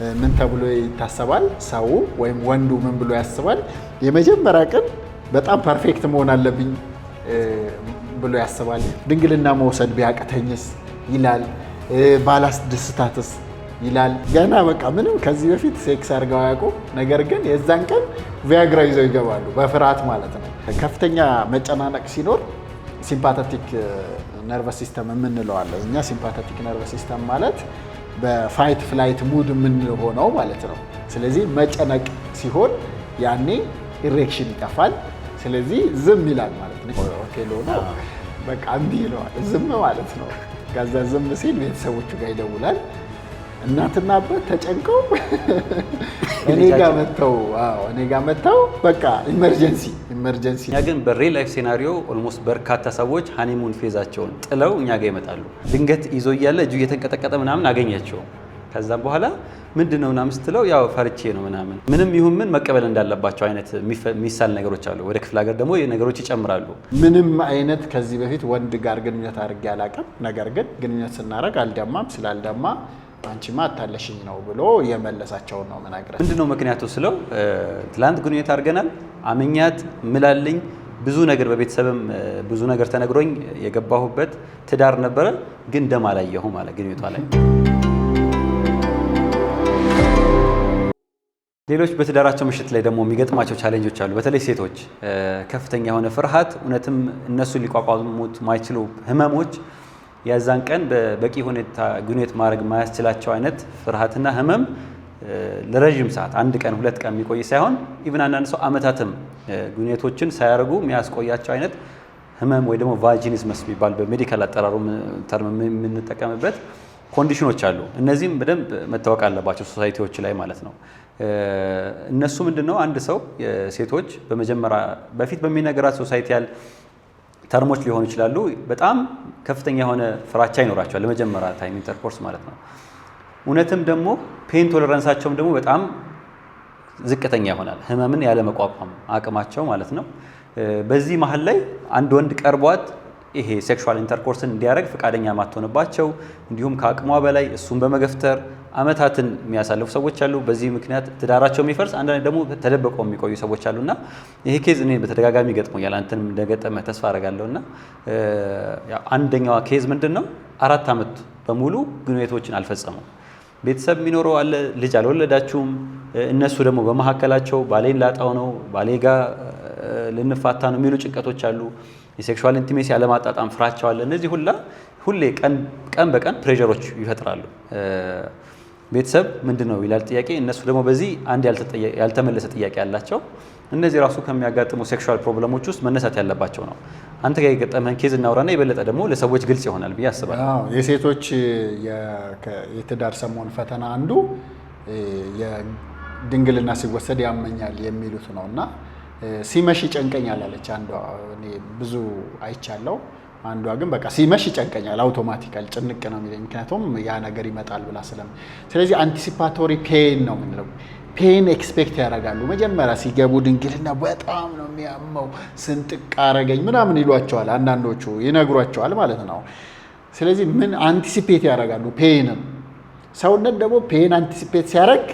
ምን ተብሎ ይታሰባል? ሰው ወይም ወንዱ ምን ብሎ ያስባል? የመጀመሪያ ቀን በጣም ፐርፌክት መሆን አለብኝ ብሎ ያስባል። ድንግልና መውሰድ ቢያቅተኝስ ይላል። ባላስደስታትስ ይላል። ገና በቃ ምንም ከዚህ በፊት ሴክስ አድርገው አያውቁም። ነገር ግን የዛን ቀን ቪያግራ ይዘው ይገባሉ፣ በፍርሃት ማለት ነው። ከፍተኛ መጨናነቅ ሲኖር ሲምፓተቲክ ነርቨስ ሲስተም የምንለው አለ። እኛ ሲምፓተቲክ ነርቨስ ሲስተም ማለት በፋይት ፍላይት ሙድ የምንሆነው ማለት ነው። ስለዚህ መጨነቅ ሲሆን ያኔ ኢሬክሽን ይጠፋል። ስለዚህ ዝም ይላል ማለት ነው። ኦኬ ሎና በቃ እምቢ ይለዋል፣ ዝም ማለት ነው። ከዛ ዝም ሲል ቤተሰቦቹ ጋር ይደውላል። እናትና አባት ተጨንቀው እኔ ጋር መጥተው በቃ ኢመርጀንሲ። እኛ ግን በሪል ላይፍ ሴናሪዮ ኦልሞስት በርካታ ሰዎች ሃኒሙን ፌዛቸውን ጥለው እኛ ጋር ይመጣሉ። ድንገት ይዞ እያለ እጁ እየተንቀጠቀጠ ምናምን አገኛቸው። ከዛም በኋላ ምንድነው ምናምን ስትለው ያው ፈርቼ ነው ምናምን ምንም ይሁን ምን መቀበል እንዳለባቸው አይነት የሚሳል ነገሮች አሉ። ወደ ክፍለ ሀገር ደግሞ ነገሮች ይጨምራሉ። ምንም አይነት ከዚህ በፊት ወንድ ጋር ግንኙነት አድርጌ አላውቅም። ነገር ግን ግንኙነት ስናደርግ አልደማም፣ ስላልደማ አንቺማ አታለሽኝ ነው ብሎ የመለሳቸውን ነው መናገር። ምንድነው ምክንያቱ ስለው ትላንት ግንኙነት አድርገናል፣ አመኛት ምላልኝ ብዙ ነገር በቤተሰብም ብዙ ነገር ተነግሮኝ የገባሁበት ትዳር ነበረ፣ ግን ደም አላየሁ ማለት ግንኙነቷ ላይ። ሌሎች በትዳራቸው ምሽት ላይ ደግሞ የሚገጥማቸው ቻሌንጆች አሉ። በተለይ ሴቶች ከፍተኛ የሆነ ፍርሃት፣ እውነትም እነሱ ሊቋቋሙት ማይችሉ ህመሞች ያዛን ቀን በበቂ ሁኔታ ግንኙነት ማድረግ ማያስችላቸው አይነት ፍርሃትና ህመም ለረጅም ሰዓት አንድ ቀን ሁለት ቀን የሚቆይ ሳይሆን ኢቭን አንዳንድ ሰው አመታትም ግንኙነቶችን ሳያደርጉ የሚያስቆያቸው አይነት ህመም ወይ ደግሞ ቫጂኒዝመስ የሚባል በሜዲካል አጠራሩ ተርም የምንጠቀምበት ኮንዲሽኖች አሉ። እነዚህም በደንብ መታወቅ አለባቸው ሶሳይቲዎች ላይ ማለት ነው። እነሱ ምንድነው? አንድ ሰው ሴቶች በመጀመሪያ በፊት በሚነገራት ሶሳይቲያል ተርሞች ሊሆኑ ይችላሉ። በጣም ከፍተኛ የሆነ ፍራቻ ይኖራቸዋል ለመጀመሪያ ታይም ኢንተርኮርስ ማለት ነው። እውነትም ደግሞ ፔን ቶለራንሳቸውም ደግሞ በጣም ዝቅተኛ ይሆናል፣ ህመምን ያለ መቋቋም አቅማቸው ማለት ነው። በዚህ መሀል ላይ አንድ ወንድ ቀርቧት ይሄ ሴክሹዋል ኢንተርኮርስን እንዲያደርግ ፈቃደኛ ማትሆንባቸው እንዲሁም ከአቅሟ በላይ እሱን በመገፍተር አመታትን የሚያሳልፉ ሰዎች አሉ። በዚህ ምክንያት ትዳራቸው የሚፈርስ፣ አንዳንድ ደግሞ ተደብቀው የሚቆዩ ሰዎች አሉና ይሄ ኬዝ እኔ በተደጋጋሚ ገጥሞኛል። አንተንም እንደገጠመ ተስፋ አደርጋለሁና አንደኛዋ ኬዝ ምንድነው? 4 ዓመት በሙሉ ግንኙነቶችን አልፈጸሙም። ቤተሰብ የሚኖረው አለ፣ ልጅ አልወለዳችሁም። እነሱ ደግሞ በመሀከላቸው ባሌን ላጣው ነው፣ ባሌ ጋር ልንፋታ ነው የሚሉ ጭንቀቶች አሉ። የሴክሹዋል ኢንቲሜሲ ያለማጣጣም ፍራቻው አለ። እነዚህ ሁሌ ቀን በቀን ፕሬሸሮች ይፈጥራሉ። ቤተሰብ ምንድነው ይላል ጥያቄ፣ እነሱ ደግሞ በዚህ አንድ ያልተመለሰ ጥያቄ ያላቸው። እነዚህ ራሱ ከሚያጋጥሙ ሴክሹዋል ፕሮብለሞች ውስጥ መነሳት ያለባቸው ነው። አንተ ጋር የገጠመህን ኬዝ እናውራና የበለጠ ደግሞ ለሰዎች ግልጽ ይሆናል ብዬ አስባለሁ። የሴቶች የትዳር ሰሞን ፈተና አንዱ የድንግልና ሲወሰድ ያመኛል የሚሉት ነው እና ሲመሽ ይጨንቀኛል አለች አንዷ። እኔ ብዙ አይቻለው። አንዷ ግን በቃ ሲመሽ ይጨንቀኛል አውቶማቲካል ጭንቅ ነው የሚለኝ፣ ምክንያቱም ያ ነገር ይመጣል ብላ ስለዚህ አንቲሲፓቶሪ ፔን ነው የምንለው። ፔን ኤክስፔክት ያደርጋሉ። መጀመሪያ ሲገቡ ድንግልና በጣም ነው የሚያመው፣ ስንጥቅ አረገኝ ምናምን ይሏቸዋል፣ አንዳንዶቹ ይነግሯቸዋል ማለት ነው። ስለዚህ ምን አንቲሲፔት ያደርጋሉ? ፔንም። ሰውነት ደግሞ ፔን አንቲሲፔት ሲያደርግ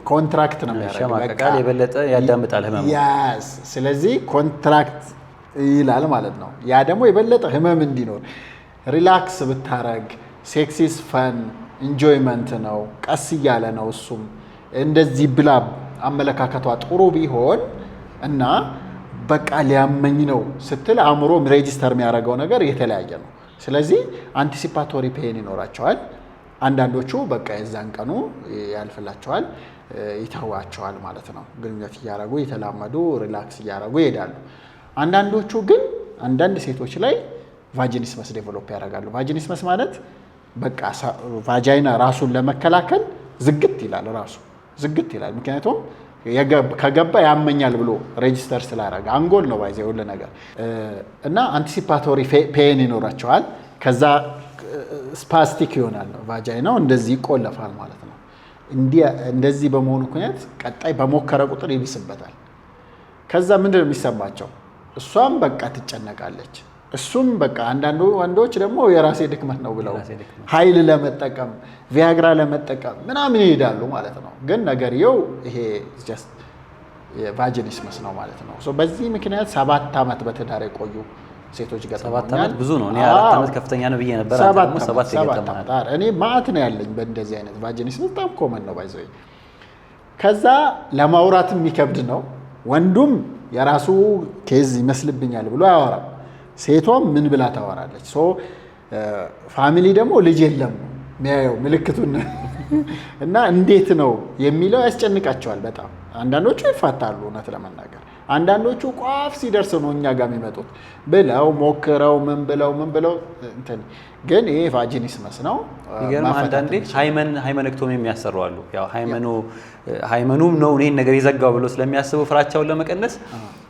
ኮንትራክት ነው የሚያደርገው፣ የበለጠ ያዳምጣል ህመም። ስለዚህ ኮንትራክት ይላል ማለት ነው። ያ ደግሞ የበለጠ ህመም እንዲኖር ሪላክስ ብታረግ፣ ሴክሲስ ፈን ኢንጆይመንት ነው፣ ቀስ እያለ ነው። እሱም እንደዚህ ብላ አመለካከቷ ጥሩ ቢሆን እና በቃ ሊያመኝ ነው ስትል አእምሮ ሬጂስተር የሚያደርገው ነገር የተለያየ ነው። ስለዚህ አንቲሲፓቶሪ ፔን ይኖራቸዋል። አንዳንዶቹ በቃ የዛን ቀኑ ያልፍላቸዋል፣ ይተዋቸዋል ማለት ነው። ግንኙነት እያደረጉ የተላመዱ ሪላክስ እያደረጉ ይሄዳሉ። አንዳንዶቹ ግን አንዳንድ ሴቶች ላይ ቫጂኒስመስ ዴቨሎፕ ያደርጋሉ። ቫጂኒስመስ ማለት በቃ ቫጃይና ራሱን ለመከላከል ዝግት ይላል። ምክንያቱም ከገባ ያመኛል ብሎ ሬጂስተር ስላደረገ አንጎል ነው ባይዘው ሁሉ ነገር እና አንቲሲፓቶሪ ፔን ይኖራቸዋል። ከዛ ስፓስቲክ ይሆናል ነው ቫጃይናው እንደዚህ ይቆለፋል ማለት ነው። እንደዚህ በመሆኑ ምክንያት ቀጣይ በሞከረ ቁጥር ይብስበታል። ከዛ ምንድነው የሚሰማቸው? እሷም በቃ ትጨነቃለች፣ እሱም በቃ አንዳንዱ ወንዶች ደግሞ የራሴ ድክመት ነው ብለው ኃይል ለመጠቀም ቪያግራ ለመጠቀም ምናምን ይሄዳሉ ማለት ነው። ግን ነገርየው ይሄ ጀስት የቫጂኒስመስ ነው ማለት ነው። በዚህ ምክንያት 7 ዓመት በትዳር የቆዩ ሴቶች ገጥመውኛል። 7 ዓመት ብዙ ነው። እኔ 4 ዓመት ከፍተኛ ነው ብዬ ነበር። 7 ይገጠማል። እኔ ማዕት ነው ያለኝ በእንደዚህ አይነት ቫጂኒስመስ በጣም ኮመን ነው ባይዘው። ከዛ ለማውራትም የሚከብድ ነው። ወንዱም የራሱ ኬዝ ይመስልብኛል ብሎ አያወራም። ሴቷም ምን ብላ ታወራለች። ፋሚሊ ደግሞ ልጅ የለም የሚያየው ምልክቱን እና እንዴት ነው የሚለው ያስጨንቃቸዋል በጣም። አንዳንዶቹ ይፋታሉ እውነት ለመናገር፣ አንዳንዶቹ ቋፍ ሲደርስ ነው እኛ ጋር የሚመጡት ብለው ሞክረው ምን ብለው እንትን። ግን ይሄ ቫጂኒስመስ ነው። ይገርም አንዳንዴ ሃይመነክቶሚ የሚያሰሩ አሉ። ያው ሃይመኑም ነው እኔን ነገር ይዘጋው ብሎ ስለሚያስቡ ፍራቻውን ለመቀነስ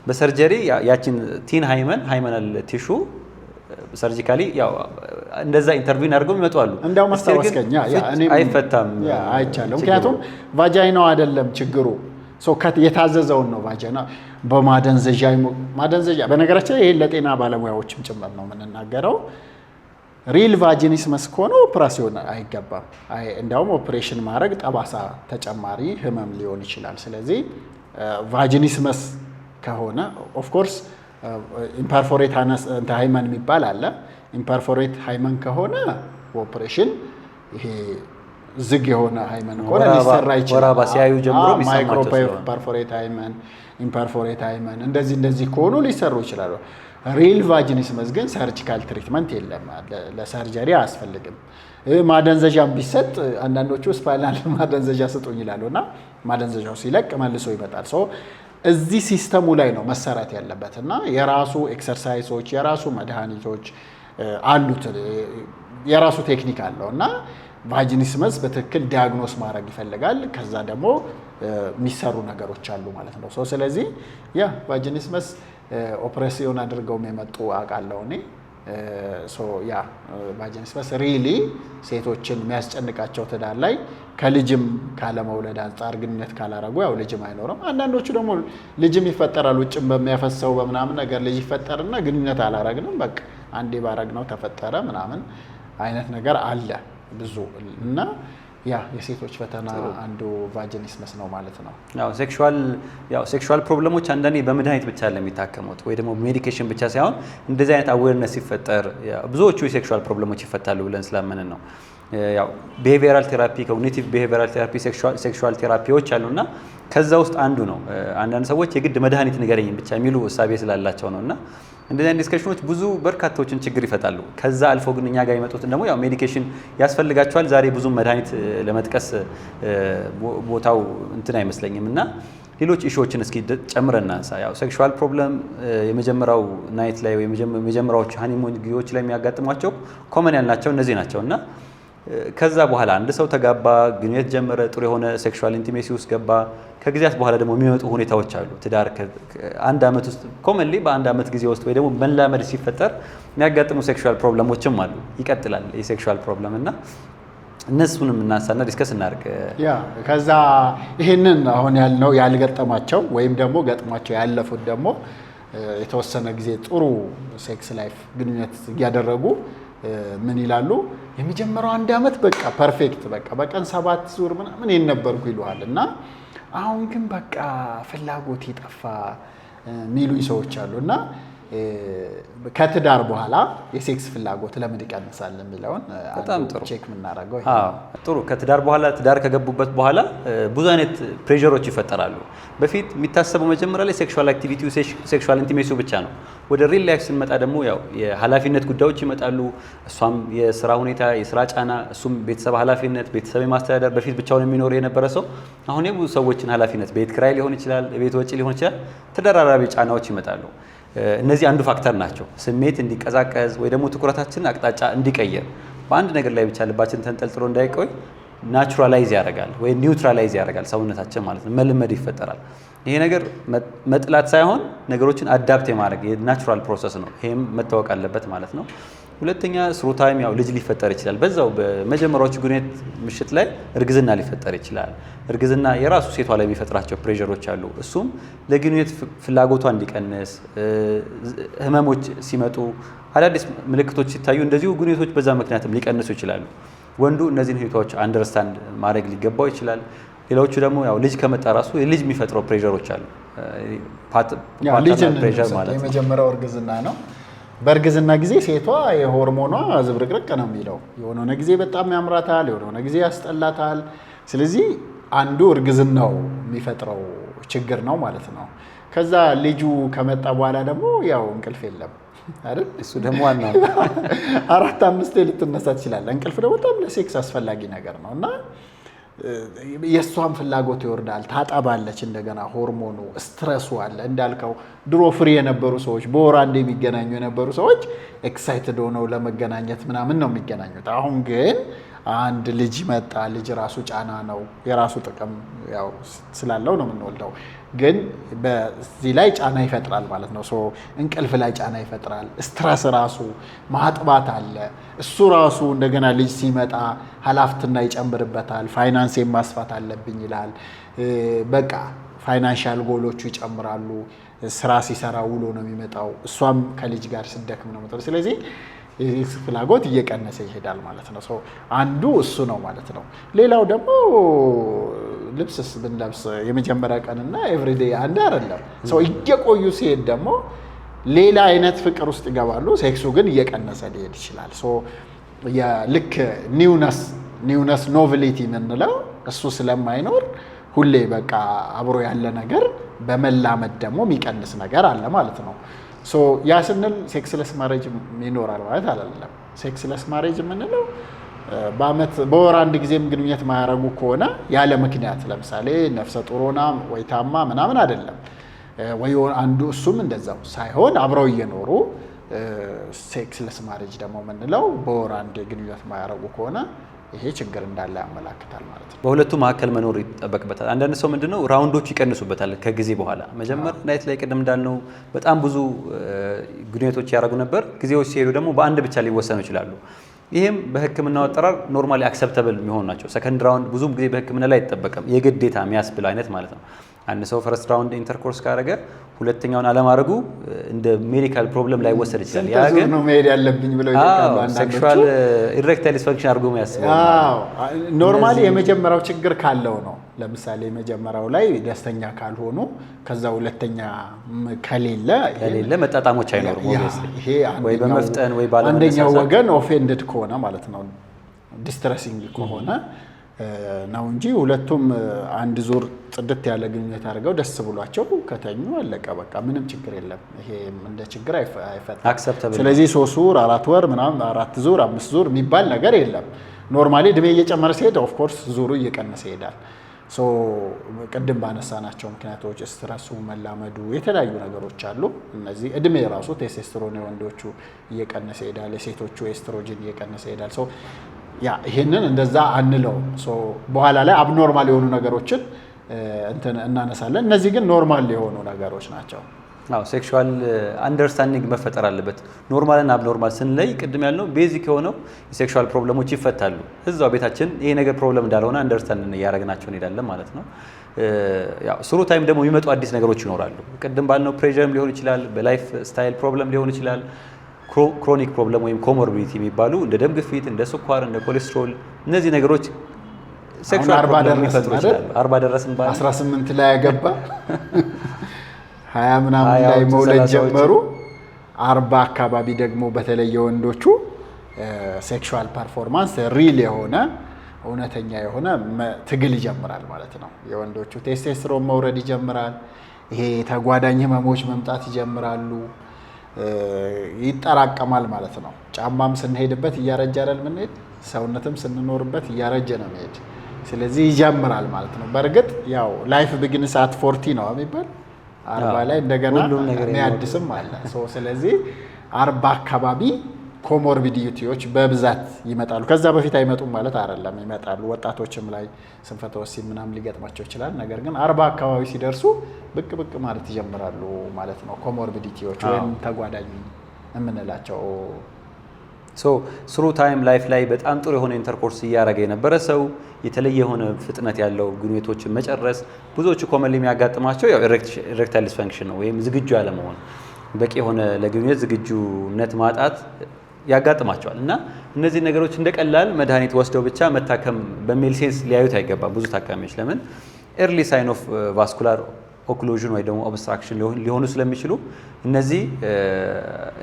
በሰርጀሪ ያችን ቲን ሃይመናል ቲሹ ሰርጂካሊ ያው እንደዛ ኢንተርቪው አድርገው ይመጡ አሉ። እንዳው ማስታወስከኛ አይፈታም አይቻልም። ምክንያቱም ቫጃይናው አይደለም ችግሩ፣ የታዘዘውን ነው ቫጃይና በማደንዘዣ በነገራችን ይሄ ለጤና ባለሙያዎችም ጭምር ነው የምንናገረው። ሪል ቫጂኒስመስ ከሆነ ኦፕራሲዮን አይገባም። እንዳውም ኦፕሬሽን ማድረግ ጠባሳ ተጨማሪ ህመም ሊሆን ይችላል። ስለዚህ ቫጂኒስመስ ከሆነ ኦፍኮርስ ኢምፐርፎሬት ሃይመን የሚባል አለ። ኢምፐርፎሬት ሃይመን ከሆነ ኦፕሬሽን ይሄ ዝግ የሆነ ሃይመን ከሆነ ሊሰራ ይችላል። ወራባ ሲያዩ ጀምሮ ማይክሮፐርፎሬት ሃይመን፣ ኢምፐርፎሬት ሃይመን እንደዚህ ከሆኑ ሊሰሩ ይችላሉ። ሪል ቫጂኒስመስ ግን ሰርጂካል ትሪትመንት የለም፣ ለሰርጀሪ አያስፈልግም። ማደንዘዣም ቢሰጥ አንዳንዶቹ ስፓይናል ማደንዘዣ ስጡኝ ይላሉ እና ማደንዘዣው ሲለቅ መልሶ ይመጣል። እዚህ ሲስተሙ ላይ ነው መሰራት ያለበት እና የራሱ ኤክሰርሳይሶች የራሱ መድኃኒቶች አሉት፣ የራሱ ቴክኒክ አለው እና ቫጂኒስመስ በትክክል ዲያግኖስ ማድረግ ይፈልጋል። ከዛ ደግሞ የሚሰሩ ነገሮች አሉ ማለት ነው። ስለዚህ ያ ቫጂኒስመስ ኦፕሬሽን አድርገውም የመጡ አውቃለሁ እኔ። ያ ቫጂኒስመስ ሪሊ ሴቶችን የሚያስጨንቃቸው ትዳር ላይ ከልጅም ካለመውለድ አንጻር ግንኙነት ካላረጉ ያው ልጅም አይኖርም። አንዳንዶቹ ደግሞ ልጅም ይፈጠራል፣ ውጭም በሚያፈሰው በምናምን ነገር ልጅ ይፈጠርና ግንኙነት አላረግንም በቃ አንዴ ባረግነው ተፈጠረ ምናምን አይነት ነገር አለ ብዙ እና ያ የሴቶች ፈተና አንዱ ቫጂኒስመስ ነው ማለት ነው። ሴክሹዋል ፕሮብለሞች አንዳንዴ በመድኃኒት ብቻ ለሚታከሙት ወይ ደግሞ ሜዲኬሽን ብቻ ሳይሆን እንደዚህ አይነት አዌርነስ ሲፈጠር ብዙዎቹ የሴክሹዋል ፕሮብለሞች ይፈታሉ ብለን ስላመንን ነው። ያው ቢሄቪየራል ቴራፒ፣ ኮግኒቲቭ ቢሄቪየራል ቴራፒ፣ ሴክሹዋል ቴራፒዎች አሉና ከዛ ውስጥ አንዱ ነው። አንዳንድ ሰዎች የግድ መድኃኒት ንገረኝ ብቻ የሚሉ እሳቤ ስላላቸው ነው እና እንደዚህ አይነት ዲስከሽኖች ብዙ በርካታዎችን ችግር ይፈታሉ። ከዛ አልፎ ግን እኛ ጋር የመጡትን ደግሞ ያው ሜዲኬሽን ያስፈልጋቸዋል። ዛሬ ብዙ መድኃኒት ለመጥቀስ ቦታው እንትን አይመስለኝም እና ሌሎች ኢሹዎችን እስኪ ጨምረን እናንሳ። ያው ሴክሹዋል ፕሮብለም የመጀመሪያው ናይት ላይ ወይ የመጀመሪያዎቹ ሃኒሙን ጊዜዎች ላይ የሚያጋጥሟቸው ኮመን ያልናቸው እነዚህ ናቸው እና ከዛ በኋላ አንድ ሰው ተጋባ፣ ግንኙነት ጀመረ፣ ጥሩ የሆነ ሴክሹዋል ኢንቲሜሲ ውስጥ ገባ። ከጊዜያት በኋላ ደግሞ የሚመጡ ሁኔታዎች አሉ። ትዳር አንድ ዓመት ውስጥ ኮመንሊ በአንድ ዓመት ጊዜ ውስጥ ወይ ደግሞ መላመድ ሲፈጠር የሚያጋጥሙ ሴክሹዋል ፕሮብለሞችም አሉ። ይቀጥላል የሴክሹዋል ፕሮብለም እና እነሱንም እናንሳና ዲስከስ እናድርግ። ከዛ ይህንን አሁን ያልነው ያልገጠማቸው ወይም ደግሞ ገጥሟቸው ያለፉት ደግሞ የተወሰነ ጊዜ ጥሩ ሴክስ ላይፍ ግንኙነት እያደረጉ ምን ይላሉ? የመጀመሪያው አንድ ዓመት በቃ ፐርፌክት በቃ በቀን 7 ዙር ምናምን የነበርኩ ይሉሃል እና አሁን ግን በቃ ፍላጎት የጠፋ ሚሉኝ ሰዎች አሉ እና ከትዳር በኋላ የሴክስ ፍላጎት ለምን ይቀንሳል የሚለውን በጣም ጥሩ ቼክ የምናደርገው ይሄ ጥሩ። ከትዳር በኋላ ትዳር ከገቡበት በኋላ ብዙ አይነት ፕሬሸሮች ይፈጠራሉ። በፊት የሚታሰበው መጀመሪያ ላይ ሴክሹዋል አክቲቪቲው ሴክሹዋል ኢንቲሜሲው ብቻ ነው። ወደ ሪል ላይፍ ስንመጣ ደግሞ ያው የኃላፊነት ጉዳዮች ይመጣሉ። እሷም የስራ ሁኔታ፣ የስራ ጫና፣ እሱም ቤተሰብ ኃላፊነት፣ ቤተሰብ የማስተዳደር በፊት ብቻውን የሚኖር የነበረ ሰው አሁን የብዙ ሰዎችን ኃላፊነት፣ ቤት ኪራይ ሊሆን ይችላል፣ ቤት ወጪ ሊሆን ይችላል፣ ተደራራቢ ጫናዎች ይመጣሉ። እነዚህ አንዱ ፋክተር ናቸው። ስሜት እንዲቀዛቀዝ ወይ ደግሞ ትኩረታችን አቅጣጫ እንዲቀየር በአንድ ነገር ላይ ብቻ ልባችን ተንጠልጥሎ እንዳይቆይ ናቹራላይዝ ያደርጋል ወይ ኒውትራላይዝ ያደርጋል ሰውነታችን ማለት ነው። መልመድ ይፈጠራል። ይሄ ነገር መጥላት ሳይሆን ነገሮችን አዳፕት የማድረግ የናቹራል ፕሮሰስ ነው። ይሄም መታወቅ አለበት ማለት ነው። ሁለተኛ ስሩ ታይም ያው ልጅ ሊፈጠር ይችላል። በዛው በመጀመሪያዎቹ ግንኙነት ምሽት ላይ እርግዝና ሊፈጠር ይችላል። እርግዝና የራሱ ሴቷ ላይ የሚፈጥራቸው ፕሬሸሮች አሉ። እሱም ለግንኙነት ፍላጎቷ እንዲቀንስ፣ ህመሞች ሲመጡ፣ አዳዲስ ምልክቶች ሲታዩ እንደዚሁ ግንኙነቶች በዛ ምክንያትም ሊቀንሱ ይችላሉ። ወንዱ እነዚህን ሁኔታዎች አንደርስታንድ ማድረግ ሊገባው ይችላል። ሌሎቹ ደግሞ ያው ልጅ ከመጣ ራሱ ልጅ የሚፈጥረው ፕሬሸሮች አሉ። ፓተርናል ፕሬሸር ማለት ነው። የመጀመሪያው እርግዝና ነው። በእርግዝና ጊዜ ሴቷ የሆርሞኗ ዝብርቅርቅ ነው የሚለው። የሆነ ጊዜ በጣም ያምራታል፣ የሆነ ጊዜ ያስጠላታል። ስለዚህ አንዱ እርግዝናው የሚፈጥረው ችግር ነው ማለት ነው። ከዛ ልጁ ከመጣ በኋላ ደግሞ ያው እንቅልፍ የለም አይደል? እሱ ደግሞ ዋና 4-5 ልትነሳ ትችላለህ። እንቅልፍ ደግሞ በጣም ለሴክስ አስፈላጊ ነገር ነው እና የእሷን ፍላጎት ይወርዳል። ታጠባለች። እንደገና ሆርሞኑ ስትረሱ አለ እንዳልከው። ድሮ ፍሪ የነበሩ ሰዎች በወር አንዴ የሚገናኙ የነበሩ ሰዎች ኤክሳይትድ ሆነው ለመገናኘት ምናምን ነው የሚገናኙት። አሁን ግን አንድ ልጅ መጣ። ልጅ ራሱ ጫና ነው። የራሱ ጥቅም ያው ስላለው ነው የምንወልደው። ግን በዚህ ላይ ጫና ይፈጥራል ማለት ነው። እንቅልፍ ላይ ጫና ይፈጥራል። ስትረስ ራሱ ማጥባት አለ። እሱ ራሱ እንደገና ልጅ ሲመጣ ኃላፊነት ይጨምርበታል። ፋይናንስ ማስፋት አለብኝ ይላል። በቃ ፋይናንሻል ጎሎቹ ይጨምራሉ። ስራ ሲሰራ ውሎ ነው የሚመጣው። እሷም ከልጅ ጋር ስደክም ነው የምትለው። ስለዚህ የሴክስ ፍላጎት እየቀነሰ ይሄዳል ማለት ነው። አንዱ እሱ ነው ማለት ነው። ሌላው ደግሞ ልብስስ ብንለብስ የመጀመሪያ ቀንና ኤቭሪዴይ አንድ አይደለም። እየቆዩ ሲሄድ ደግሞ ሌላ አይነት ፍቅር ውስጥ ይገባሉ። ሴክሱ ግን እየቀነሰ ሊሄድ ይችላል። ልክ ኒውነስ ኖቨሊቲ የምንለው እሱ ስለማይኖር ሁሌ በቃ አብሮ ያለ ነገር በመላመድ ደግሞ የሚቀንስ ነገር አለ ማለት ነው። ያ ስንል ሴክስለስ ማሬጅ ይኖራል ማለት አይደለም። ሴክስለስ ማሬጅ የምንለው በወር አንድ ጊዜም ግንኙነት ማያረጉ ከሆነ ያለ ምክንያት ለምሳሌ ነፍሰ ጡር ሆና ወይ ታማ ምናምን አይደለም ወይ አንዱ እሱም እንደዛው ሳይሆን አብረው እየኖሩ ሴክስለስ ማሬጅ ደግሞ የምንለው በወር አንድ ግንኙነት ማያረጉ ከሆነ ይሄ ችግር እንዳለ ያመላክታል ማለት ነው። በሁለቱ መካከል መኖር ይጠበቅበታል። አንዳንድ ሰው ምንድነው ራውንዶቹ ይቀንሱበታል ከጊዜ በኋላ። መጀመሪያ ናይት ላይ ቅድም እንዳልነው በጣም ብዙ ግንኙነቶች ያደርጉ ነበር። ጊዜዎች ሲሄዱ ደግሞ በአንድ ብቻ ሊወሰኑ ይችላሉ። ይሄም በሕክምናው አጠራር ኖርማሊ አክሰፕተብል የሚሆኑ ናቸው። ሰከንድ ራውንድ ብዙም ጊዜ በሕክምና ላይ አይጠበቅም፣ የግዴታ የሚያስብል አይነት ማለት ነው። አንድ ሰው ፈርስት ራውንድ ኢንተርኮርስ ካደረገ ሁለተኛውን አለማድረጉ እንደ ሜዲካል ፕሮብለም ላይ ወሰድ ይችላል። ያ ግን ነው መሄድ ያለብኝ ብለው ይጠቃሉ። ሴክሹዋል ኢሬክታይል ዲስፈንክሽን አድርጎ ያስባል። ኖርማሊ የመጀመሪያው ችግር ካለው ነው። ለምሳሌ የመጀመሪያው ላይ ደስተኛ ካልሆኑ ከዛ ሁለተኛ ከሌለ መጣጣሞች አይኖሩም። ይሄ ወይ በመፍጠን ወይ ባለመነሳሳት አንደኛው ወገን ኦፌንድድ ከሆነ ማለት ነው ዲስትረሲንግ ከሆነ ነው እንጂ ሁለቱም አንድ ዙር ጽድት ያለ ግንኙነት አድርገው ደስ ብሏቸው ከተኙ አለቀ በቃ ምንም ችግር የለም። ይሄ እንደ ችግር አይፈታም። ስለዚህ 3 ዙር 4 ወር ምናምን 4 ዙር 5 ዙር የሚባል ነገር የለም። ኖርማሊ እድሜ እየጨመረ ሲሄድ ኦፍ ኮርስ ዙሩ እየቀነሰ ይሄዳል። ቅድም ባነሳናቸው ምክንያቶች ስትረሱ፣ መላመዱ፣ የተለያዩ ነገሮች አሉ። እነዚህ እድሜ ራሱ ቴስቴስትሮን የወንዶቹ እየቀነሰ ይሄዳል፣ የሴቶቹ ኤስትሮጂን እየቀነሰ ይሄዳል። ይሄንን እንደዛ አንለው። በኋላ ላይ አብኖርማል የሆኑ ነገሮችን እናነሳለን። እነዚህ ግን ኖርማል የሆኑ ነገሮች ናቸው። ሴክሹዋል አንደርስታንዲንግ መፈጠር አለበት። ኖርማልና አብኖርማል ስንለይ ቅድም ያልነው ቤዚክ የሆነው የሴክሹዋል ፕሮብለሞች ይፈታሉ። እዛው ቤታችን ይሄ ነገር ፕሮብለም እንዳልሆነ አንደርስታንድ እያደረግናቸው እንሄዳለን ማለት ነው። ስሩ ታይም ደግሞ የሚመጡ አዲስ ነገሮች ይኖራሉ። ቅድም ባልነው ፕሬዠርም ሊሆን ይችላል፣ በላይፍ ስታይል ፕሮብለም ሊሆን ይችላል፣ ክሮኒክ ፕሮብለም ወይም ኮሞርቢዲቲ የሚባሉ እንደ ደም ግፊት፣ እንደ ስኳር፣ እንደ ኮሌስትሮል እነዚህ ነገሮች ሴክሹዋል ፕሮብለም ሊፈጥሩ ይችላሉ። 40 ደረስን ባለ 18 ላይ ያገባ 20 ምናምን ላይ መውለድ ጀመሩ። 40 አካባቢ ደግሞ በተለይ ወንዶቹ ሴክሹዋል ፐርፎርማንስ ሪል የሆነ እውነተኛ የሆነ ትግል ይጀምራል ማለት ነው። የወንዶቹ ቴስቴስትሮን መውረድ ይጀምራል። ይሄ ተጓዳኝ ህመሞች መምጣት ይጀምራሉ። ይጠራቀማል ማለት ነው። ጫማም ስንሄድበት እያረጀ አይደል የምንሄድ፣ ሰውነትም ስንኖርበት እያረጀ ነው የሚሄድ። ስለዚህ ይጀምራል ማለት ነው። በእርግጥ ያው ላይፍ ቢግንስ አት 40 ነው የሚባል 40 ላይ እንደገና የሚያድስም አለ። ስለዚህ 40 አካባቢ ኮሞርቢዲቲዎች በብዛት ይመጣሉ። ከዛ በፊት አይመጡም ማለት አይደለም፣ ይመጣሉ። ወጣቶችም ላይ ስንፈተ ወሲብ ምናምን ሊገጥማቸው ይችላል። ነገር ግን 40 አካባቢ ሲደርሱ ብቅ ማለት ይጀምራሉ ማለት ነው። ኮሞርቢዲቲዎች ወይም ተጓዳኝ የምንላቸው ስሩ ታይም ላይፍ ላይ በጣም ጥሩ የሆነ ኢንተርኮርስ እያደረገ የነበረ ሰው የተለየ የሆነ ፍጥነት ያለው ግንኙነቶችን መጨረስ ብዙዎቹ ኮመንሊ የሚያጋጥማቸው ያው ኢሬክታይል ዲስፈንክሽን ነው ወይም ዝግጁ ያለመሆን በቂ የሆነ ለግንኙነት ዝግጁነት ማጣት ያጋጥማቸዋል እና እነዚህ ነገሮች እንደቀላል መድኃኒት ወስደው ብቻ መታከም በሚል ሴንስ ሊያዩት አይገባም ብዙ ታካሚዎች ለምን ኤርሊ ሳይን ኦፍ ቫስኩላር ኦክሉዥን ወይ ደግሞ ኦብስትራክሽን ሊሆኑ ስለሚችሉ እነዚህ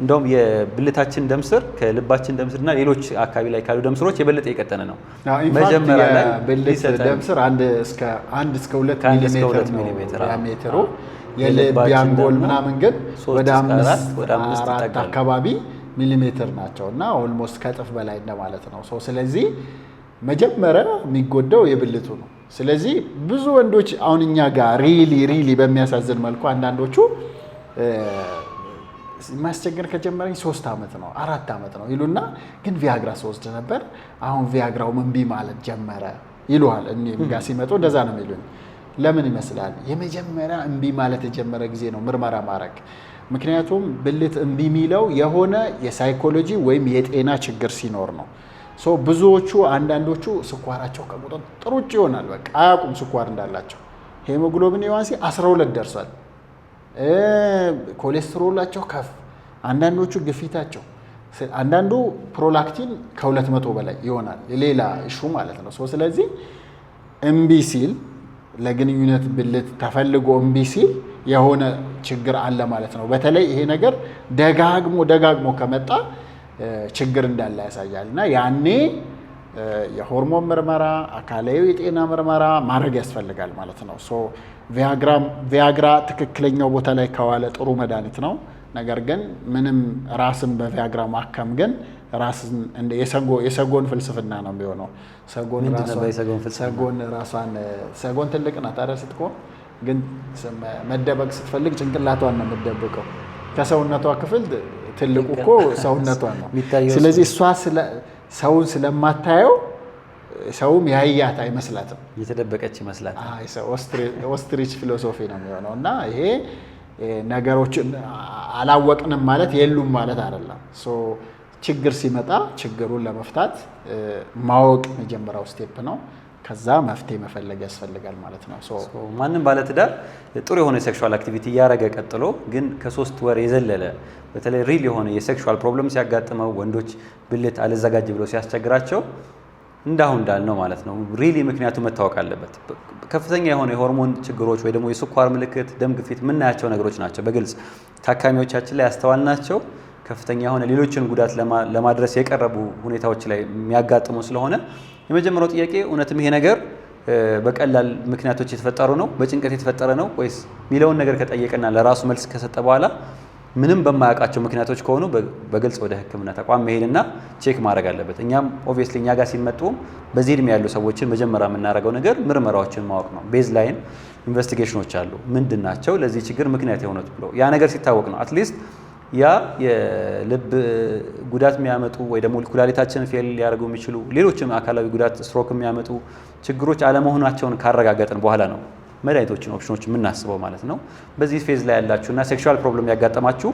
እንደውም የብልታችን ደም ስር ከልባችን ደም ስርና ሌሎች አካባቢ ላይ ካሉ ደም ስሮች የበለጠ የቀጠነ ነው። መጀመሪያ ላይ ብልት ደም ስር 1 እስከ 2 ሚሊሜትር ዲያሜትሩ የልብ ያንጎል ምናምን ግን ወደ 5 አካባቢ ሚሊሜትር ናቸው እና ኦልሞስት ከጥፍ በላይ እንደማለት ነው። ስለዚህ መጀመሪያ የሚጎዳው የብልቱ ነው። ስለዚህ ብዙ ወንዶች አሁን እኛ ጋር ሪሊ በሚያሳዝን መልኩ አንዳንዶቹ ማስቸገር ከጀመረኝ 3 ዓመት ነው 4 ዓመት ነው ይሉና ግን ቪያግራ ስወስድ ነበር አሁን ቪያግራው እምቢ ማለት ጀመረ ይሉሃል። እኔም ጋር ሲመጡ እንደዛ ነው የሚሉኝ። ለምን ይመስላል? የመጀመሪያ እምቢ ማለት የጀመረ ጊዜ ነው ምርመራ ማድረግ። ምክንያቱም ብልት እምቢ የሚለው የሆነ የሳይኮሎጂ ወይም የጤና ችግር ሲኖር ነው። ብዙዎቹ አንዳንዶቹ ስኳራቸው ከቁጥጥር ውጭ ይሆናል። በቃ አያውቁም ስኳር እንዳላቸው። ሄሞግሎቢን ኤዋንሲ 12 ደርሷል። ኮሌስትሮላቸው ከፍ፣ አንዳንዶቹ ግፊታቸው፣ አንዳንዱ ፕሮላክቲን ከ200 በላይ ይሆናል። ሌላ እሹ ማለት ነው። ስለዚህ እምቢ ሲል ለግንኙነት ብልት ተፈልጎ እምቢ ሲል የሆነ ችግር አለ ማለት ነው። በተለይ ይሄ ነገር ደጋግሞ ከመጣ ችግር እንዳለ ያሳያል እና ያኔ የሆርሞን ምርመራ፣ አካላዊ የጤና ምርመራ ማድረግ ያስፈልጋል ማለት ነው። ቪያግራ ትክክለኛው ቦታ ላይ ከዋለ ጥሩ መድኃኒት ነው። ነገር ግን ምንም ራስን በቪያግራ ማከም ግን ራስን እንደ የሰጎን ፍልስፍና ነው የሚሆነው። ሰጎን ትልቅ ናት አይደል? ስትቆም ግን መደበቅ ስትፈልግ ጭንቅላቷን ነው የምትደብቀው። ከሰውነቷ ክፍል ትልቁ እኮ ሰውነቷ ነው። ስለዚህ እሷ ሰውን ስለማታየው ሰውም ያያት አይመስላትም፣ እየተደበቀች ይመስላል። ኦስትሪች ፊሎሶፊ ነው የሚሆነው እና ይሄ ነገሮችን አላወቅንም ማለት የሉም ማለት አይደለም። ችግር ሲመጣ ችግሩን ለመፍታት ማወቅ መጀመሪያው ስቴፕ ነው። ከዛ መፍትሄ መፈለግ ያስፈልጋል ማለት ነው። ማንም ባለትዳር ጥሩ የሆነ የሴክሹዋል አክቲቪቲ እያደረገ ቀጥሎ ግን ከ3 ወር የዘለለ በተለይ ሪል የሆነ የሴክሹዋል ፕሮብለም ሲያጋጥመው ወንዶች ብልት አልዘጋጅ ብሎ ሲያስቸግራቸው እንዳልነው ማለት ነው ሪሊ ምክንያቱ መታወቅ አለበት። ከፍተኛ የሆነ የሆርሞን ችግሮች ወይ ደግሞ የስኳር ምልክት፣ ደም ግፊት የምናያቸው ነገሮች ናቸው። በግልጽ ታካሚዎቻችን ላይ ያስተዋልናቸው ከፍተኛ የሆነ ሌሎችን ጉዳት ለማድረስ የቀረቡ ሁኔታዎች ላይ የሚያጋጥሙ ስለሆነ የመጀመሪያው ጥያቄ እውነትም ይሄ ነገር በቀላል ምክንያቶች የተፈጠሩ ነው፣ በጭንቀት የተፈጠረ ነው ወይስ ሚለውን ነገር ከጠየቀና ለራሱ መልስ ከሰጠ በኋላ ምንም በማያውቃቸው ምክንያቶች ከሆኑ በግልጽ ወደ ሕክምና ተቋም መሄድና ቼክ ማድረግ አለበት። እኛም ኦብቪየስሊ እኛ ጋር ሲመጡ በዚህ እድሜ ያሉ ሰዎችን መጀመሪያ የምናደርገው ነገር ምርመራዎችን ማወቅ ነው። ቤዝ ላይን ኢንቨስቲጌሽኖች አሉ። ምንድን ናቸው ለዚህ ችግር ምክንያት የሆኑት ብሎ ያ ነገር ሲታወቅ ነው አትሊስት ያ የልብ ጉዳት የሚያመጡ ወይ ደግሞ ኩላሊታችንን ፌል ሊያደርጉ የሚችሉ ሌሎችም አካላዊ ጉዳት ስትሮክ የሚያመጡ ችግሮች አለመሆናቸውን ካረጋገጥን በኋላ ነው መድኃኒቶችን ኦፕሽኖች የምናስበው ማለት ነው። በዚህ ፌዝ ላይ ያላችሁና ሴክሹዋል ፕሮብለም ያጋጠማችሁ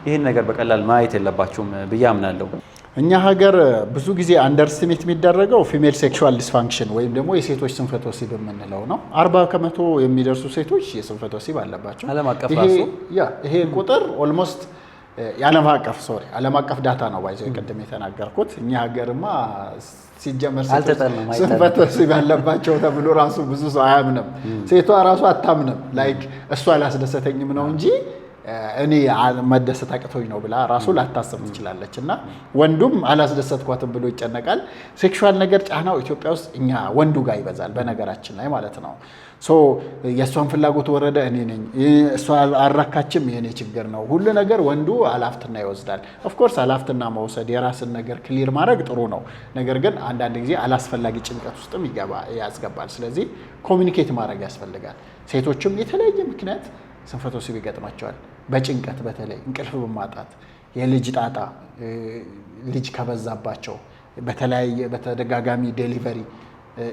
ይህን ነገር በቀላል ማየት የለባችሁም ብዬ አምናለሁ። እኛ ሀገር ብዙ ጊዜ አንደርስቲሜት የሚደረገው ፊሜል ሴክሹዋል ዲስፋንክሽን ወይም ደግሞ የሴቶች ስንፈተ ወሲብ የምንለው ነው። 40% የሚደርሱ ሴቶች የስንፈተ ወሲብ አለባቸው። ዓለም አቀፍ ራሱ ይሄ ቁጥር ኦልሞስት የዓለም አቀፍ ዳታ ነው ባይዘው ቅድም የተናገርኩት። እኛ ሀገርማ ሲጀመር ስንፈተ ወሲብ ያለባቸው ተብሎ ራሱ ብዙ ሰው አያምንም። ሴቷ ራሱ አታምንም። ላይክ እሷ አላስደሰተኝም ነው እንጂ እኔ መደሰት አቅቶኝ ነው ብላ ራሱ ላታስብ ትችላለች። እና ወንዱም አላስደሰትኳትም ብሎ ይጨነቃል። ሴክሹዋል ነገር ጫናው ኢትዮጵያ ውስጥ እኛ ወንዱ ጋር ይበዛል በነገራችን ላይ ማለት ነው። የእሷን ፍላጎት ወረደ እኔ ነኝ፣ እሷ አልረካችም የኔ ችግር ነው። ሁሉ ነገር ወንዱ አላፍትና ይወስዳል። ኦፍኮርስ አላፍትና መውሰድ የራስን ነገር ክሊር ማድረግ ጥሩ ነው። ነገር ግን አንዳንድ ጊዜ አላስፈላጊ ጭንቀት ውስጥም ያስገባል። ስለዚህ ኮሚኒኬት ማድረግ ያስፈልጋል። ሴቶችም የተለያየ ምክንያት ስንፈተ ወሲብ ይገጥማቸዋል። በጭንቀት በተለይ እንቅልፍ በማጣት የልጅ ጣጣ፣ ልጅ ከበዛባቸው፣ በተደጋጋሚ ዴሊቨሪ፣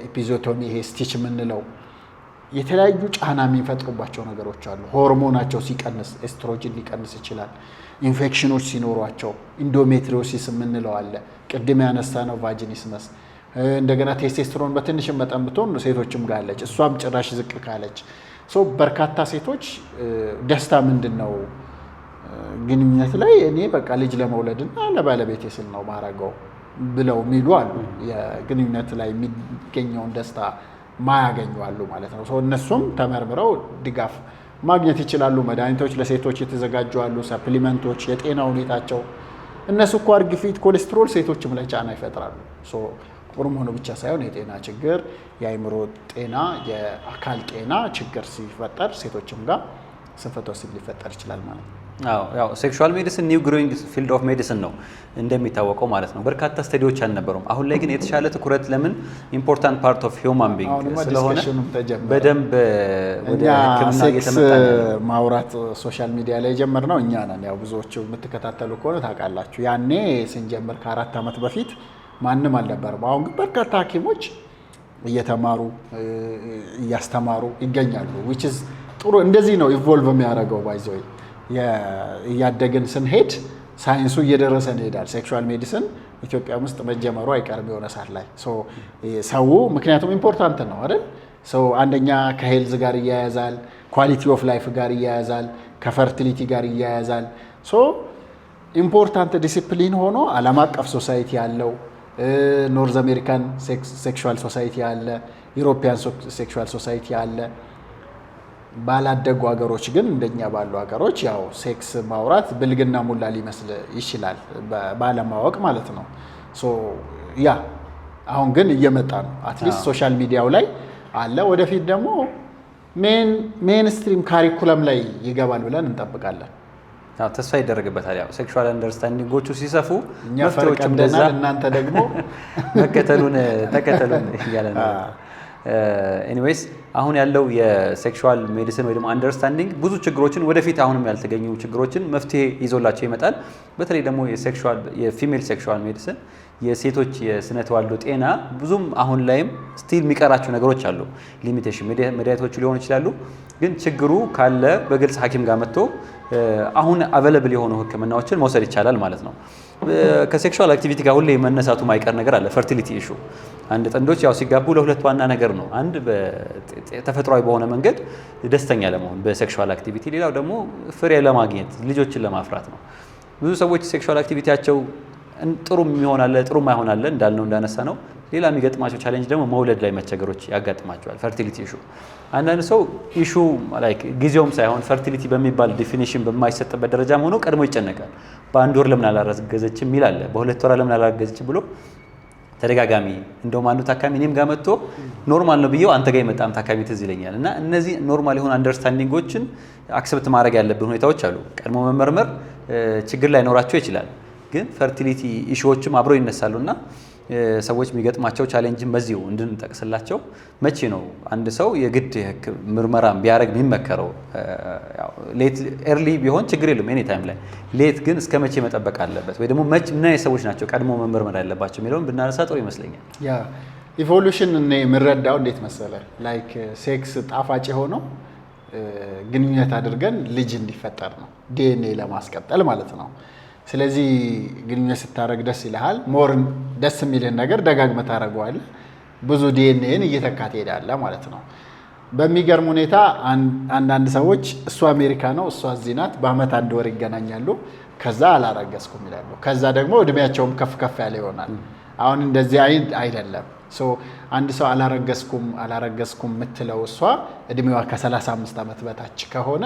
ኤፒዞቶሚ ይሄ ስቲች የምንለው የተለያዩ ጫና የሚፈጥሩባቸው ነገሮች አሉ። ሆርሞናቸው ሲቀንስ ኤስትሮጅን ሊቀንስ ይችላል። ኢንፌክሽኖች ሲኖሯቸው ኢንዶሜትሪዮሲስ የምንለው አለ። ቅድም ያነሳ ነው ቫጂኒስመስ። እንደገና ቴስቴስትሮን በትንሽም መጠን ብትሆን ሴቶችም ጋር አለች። እሷም ጭራሽ ዝቅ ካለች በርካታ ሴቶች ደስታ ምንድን ነው ግንኙነት ላይ እኔ በቃ ልጅ ለመውለድና ለባለቤቴ ስል ነው ማረገው ብለው የሚሉ አሉ። የግንኙነት ላይ የሚገኘውን ደስታ ማያገኙ አሉ ማለት ነው። እነሱም ተመርምረው ድጋፍ ማግኘት ይችላሉ። መድኃኒቶች ለሴቶች የተዘጋጁ አሉ፣ ሰፕሊመንቶች፣ የጤና ሁኔታቸው እነሱ ስኳር፣ ግፊት፣ ኮሌስትሮል ሴቶችም ላይ ጫና ይፈጥራሉ። ሆርሞኑ ብቻ ሳይሆን የጤና ችግር፣ የአእምሮ ጤና፣ የአካል ጤና ችግር ሲፈጠር ሴቶችም ጋር ስንፈተ ወሲብ ሊፈጠር ይችላል ማለት ነው። ያው ሴክሹዋል ሜዲሲን ኒው ግሮዊንግ ፊልድ ኦፍ ሜዲሲን ነው እንደሚታወቀው ማለት ነው። በርካታ ስተዲዎች አልነበሩም። አሁን ላይ ግን የተሻለ ትኩረት ለምን ኢምፖርታንት ፓርት ኦፍ ሂውማን ቢንግ ስለሆነ በደንብ ወደ ሕክምና እየተመጣ ማውራት ሶሻል ሚዲያ ላይ የጀመርነው እኛ ነን። ያው ብዙዎቹ የምትከታተሉ ከሆነ ታውቃላችሁ። ያኔ ስንጀምር ከ4 ዓመት በፊት ማንም አልነበረም። አሁን ግን በርካታ ሐኪሞች እየተማሩ እያስተማሩ ይገኛሉ። which is ጥሩ። እንደዚህ ነው ኢቮልቭ የሚያደርገው ባይዘው እያደግን ስንሄድ ሳይንሱ እየደረሰን ይሄዳል። ሴክሹዋል ሜዲሲን ኢትዮጵያ ውስጥ መጀመሩ አይቀርም የሆነ ሰዓት ላይ ሰው ምክንያቱም ኢምፖርታንት ነው አይደል? አንደኛ ከሄልዝ ጋር ይያያዛል፣ ኳሊቲ ኦፍ ላይፍ ጋር ይያያዛል፣ ከፈርቲሊቲ ጋር ይያያዛል። ኢምፖርታንት ዲሲፕሊን ሆኖ ዓለም አቀፍ ሶሳይቲ ያለው ኖርዝ አሜሪካን ሴክሹዋል ሶሳይቲ አለ፣ ዩሮፒያን ሴክሹዋል ሶሳይቲ አለ። ባላደጉ ሀገሮች ግን እንደኛ ባሉ ሀገሮች ያው ሴክስ ማውራት ብልግና ሙላ ሊመስል ይችላል ባለማወቅ ማለት ነው። ያ አሁን ግን እየመጣ ነው። አትሊስት ሶሻል ሚዲያው ላይ አለ። ወደፊት ደግሞ ሜንስትሪም ካሪኩለም ላይ ይገባል ብለን እንጠብቃለን። ተስፋ ይደረግበታል። ያው ሴክሹዋል አንደርስታንዲንጎቹ ሲሰፉ መፍትሄዎቹም እንደዛ እናንተ ደግሞ ተከተሉን እያለ ነው። ኤኒዌይስ አሁን ያለው የሴክሹዋል ሜዲሲን ወይ ደግሞ አንደርስታንዲንግ ብዙ ችግሮችን ወደፊት አሁንም ያልተገኙ ችግሮችን መፍትሄ ይዞላቸው ይመጣል። በተለይ ደግሞ የፊሜል ሴክሹዋል ሜዲሲን የሴቶች የስነ ተዋልዶ ጤና ብዙም አሁን ላይም ስቲል የሚቀራቸው ነገሮች አሉ። ሊሚቴሽን መድኃኒቶቹ ሊሆኑ ይችላሉ። ግን ችግሩ ካለ በግልጽ ሐኪም ጋር መጥቶ አሁን አቬለብል የሆኑ ሕክምናዎችን መውሰድ ይቻላል ማለት ነው። ከሴክሹዋል አክቲቪቲ ጋር ሁሌ መነሳቱ ማይቀር ነገር አለ። ፈርቲሊቲ ኢሹ አንድ ጥንዶች ያው ሲጋቡ ለሁለት ዋና ነገር ነው። አንድ ተፈጥሯዊ በሆነ መንገድ ደስተኛ ለመሆን በሴክሹዋል አክቲቪቲ፣ ሌላው ደግሞ ፍሬ ለማግኘት ልጆችን ለማፍራት ነው። ብዙ ሰዎች ሴክሹዋል አክቲቪቲያቸው ጥሩ ይሆናል ጥሩ ማይሆናል እንዳልነው እንዳነሳ ነው። ሌላ የሚገጥማቸው ቻሌንጅ ደግሞ መውለድ ላይ መቸገሮች ያጋጥማቸዋል። ፈርቲሊቲ ኢሹ አንዳንድ ሰው ኢሹ ላይክ ጊዜውም ሳይሆን ፈርቲሊቲ በሚባል ዲፊኒሽን በማይሰጥበት ደረጃም ሆኖ ቀድሞ ይጨነቃል። በአንድ ወር ለምን አላረገዘችም ይላል፣ በሁለት ወር ለምን አላረገዘችም ብሎ ተደጋጋሚ። እንደውም አንዱ ታካሚ እኔም ጋር መጥቶ ኖርማል ነው ብዬው አንተ ጋር የመጣም ታካሚ ትዝ ይለኛል። እና እነዚህ ኖርማል የሆኑ አንደርስታንዲንጎችን አክሰፕት ማድረግ ያለብን ሁኔታዎች አሉ። ቀድሞ መመርመር ችግር ላይ ኖራቸው ይችላል፣ ግን ፈርቲሊቲ ኢሹዎችም አብረው ይነሳሉ እና ሰዎች የሚገጥማቸው ቻሌንጅን በዚሁ እንድንጠቅስላቸው መቼ ነው አንድ ሰው የግድ ምርመራ ቢያደርግ የሚመከረው? ሌት ኤርሊ ቢሆን ችግር የለም ኤኒ ታይም ላይ። ሌት ግን እስከ መቼ መጠበቅ አለበት? ወይ ደግሞ ምን አይነት ሰዎች ናቸው ቀድሞ መመርመር ያለባቸው የሚለውን ብናነሳ ጥሩ ይመስለኛል። ያ ኢቮሉሽን እኔ የምረዳው እንዴት መሰለ ላይክ ሴክስ ጣፋጭ የሆነው ግንኙነት አድርገን ልጅ እንዲፈጠር ነው፣ ዲኤንኤ ለማስቀጠል ማለት ነው። ስለዚህ ግንኙነት ስታደርግ ደስ ይልሃል። ሞር ደስ የሚልህን ነገር ደጋግመህ ታደርገዋለህ። ብዙ ዲኤንኤን እየተካ ትሄዳለህ ማለት ነው። በሚገርም ሁኔታ አንዳንድ ሰዎች እሱ አሜሪካ ነው እሷ እዚህ ናት፣ በአመት 1 ወር ይገናኛሉ፣ ከዛ አላረገዝኩም ይላሉ። ከዛ ደግሞ እድሜያቸውም ከፍ ከፍ ያለ ይሆናል። አሁን እንደዚህ አይደለም። አንድ ሰው አላረገዝኩም የምትለው እሷ እድሜዋ ከ35 ዓመት በታች ከሆነ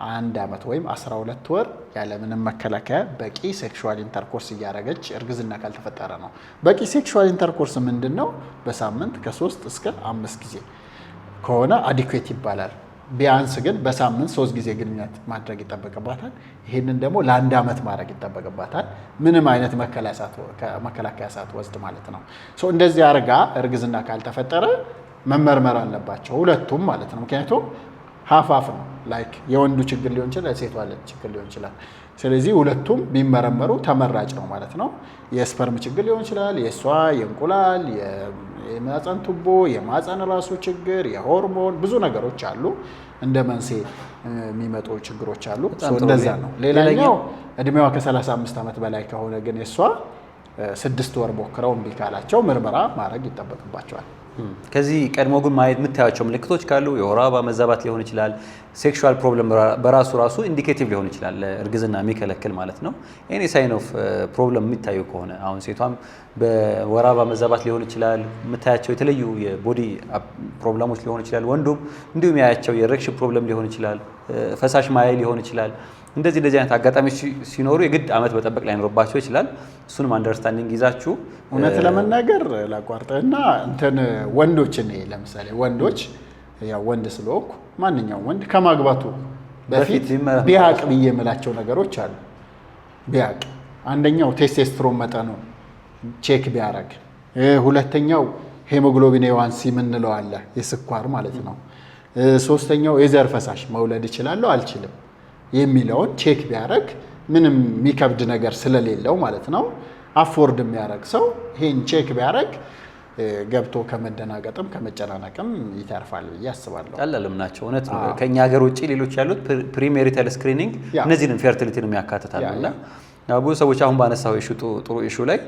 1 ዓመት ወይም 12 ወር ያለምንም መከላከያ በቂ ሴክሹዋል ኢንተርኮርስ እያደረገች እርግዝና ካልተፈጠረ ነው። በቂ ሴክሹዋል ኢንተርኮርስ ምንድን ነው? በሳምንት ከ3 እስከ 5 ጊዜ ከሆነ አዲኩዌት ይባላል። ቢያንስ ግን በሳምንት 3 ጊዜ ግንኙነት ማድረግ ይጠበቅባታል። ይህንን ደግሞ ለ1 ዓመት ማድረግ ይጠበቅባታል። ምንም አይነት መከላከያ ሳትወስድ ማለት ነው። እንደዚህ አርጋ እርግዝና ካልተፈጠረ መመርመር አለባቸው ሁለቱም ማለት ነው። ምክንያቱም ሀፍ ነው። ላይክ የወንዱ ችግር ሊሆን ይችላል፣ የሴቷ ችግር ሊሆን ይችላል። ስለዚህ ሁለቱም ቢመረመሩ ተመራጭ ነው ማለት ነው። የስፐርም ችግር ሊሆን ይችላል፣ የእሷ የእንቁላል፣ የማህፀን ቱቦ፣ የማህፀን ራሱ ችግር፣ የሆርሞን ብዙ ነገሮች አሉ። እንደ መንስኤ የሚመጡ ችግሮች አሉ። እንደዛ ነው። ሌላኛው እድሜዋ ከ35 ዓመት በላይ ከሆነ ግን የእሷ 6 ወር ሞክረው እምቢ ካላቸው ምርመራ ማድረግ ይጠበቅባቸዋል። ከዚህ ቀድሞ ግን ማየት የምታያቸው ምልክቶች ካሉ የወር አበባ መዛባት ሊሆን ይችላል። ሴክሹዋል ፕሮብለም በራሱ ኢንዲኬቲቭ ሊሆን ይችላል፣ እርግዝና የሚከለክል ማለት ነው። ኤኒ ሳይን ኦፍ ፕሮብለም የሚታዩ ከሆነ አሁን ሴቷም በወር አበባ መዛባት ሊሆን ይችላል፣ የምታያቸው የተለዩ የቦዲ ፕሮብለሞች ሊሆን ይችላል። ወንዱም እንዲሁም ያያቸው የኤሬክሽን ፕሮብለም ሊሆን ይችላል፣ ፈሳሽ ማያይ ሊሆን ይችላል። እንደዚህ አይነት አጋጣሚዎች ሲኖሩ የግድ ዓመት መጠበቅ ላይኖርባቸው ይችላል። እሱንም አንደርስታንዲንግ ይዛችሁ እውነት ለመናገር ላቋርጥና ወንዶች እኔ ለምሳሌ ወንዶች ያው ወንድ ስለሆንኩ ማንኛውም ወንድ ከማግባቱ በፊት ቢያቅ ብዬ የምላቸው ነገሮች አሉ። ቢያቅ አንደኛው ቴስቴስትሮን መጠኑ ቼክ ቢያደርግ፣ ሁለተኛው ሄሞግሎቢን ኤዋንሲ የምንለው አለ የስኳር ማለት ነው። ሶስተኛው የዘር ፈሳሽ መውለድ እችላለሁ አልችልም የሚለውን ቼክ ቢያደርግ ምንም የሚከብድ ነገር ስለሌለው ማለት ነው። አፎርድ የሚያደርግ ሰው ይሄን ቼክ ቢያደርግ ገብቶ ከመደናገጥም ከመጨናነቅም ይተርፋል ብዬ አስባለሁ። ቀላልም ናቸው። እውነት ነው። ከኛ ሀገር ውጭ ሌሎች ያሉት ፕሪሜሪታል ስክሪኒንግ እነዚህን ፌርቲሊቲንም ያካትታሉ እና ብዙ ሰዎች አሁን ባነሳው ጥሩ ኢሹ ላይ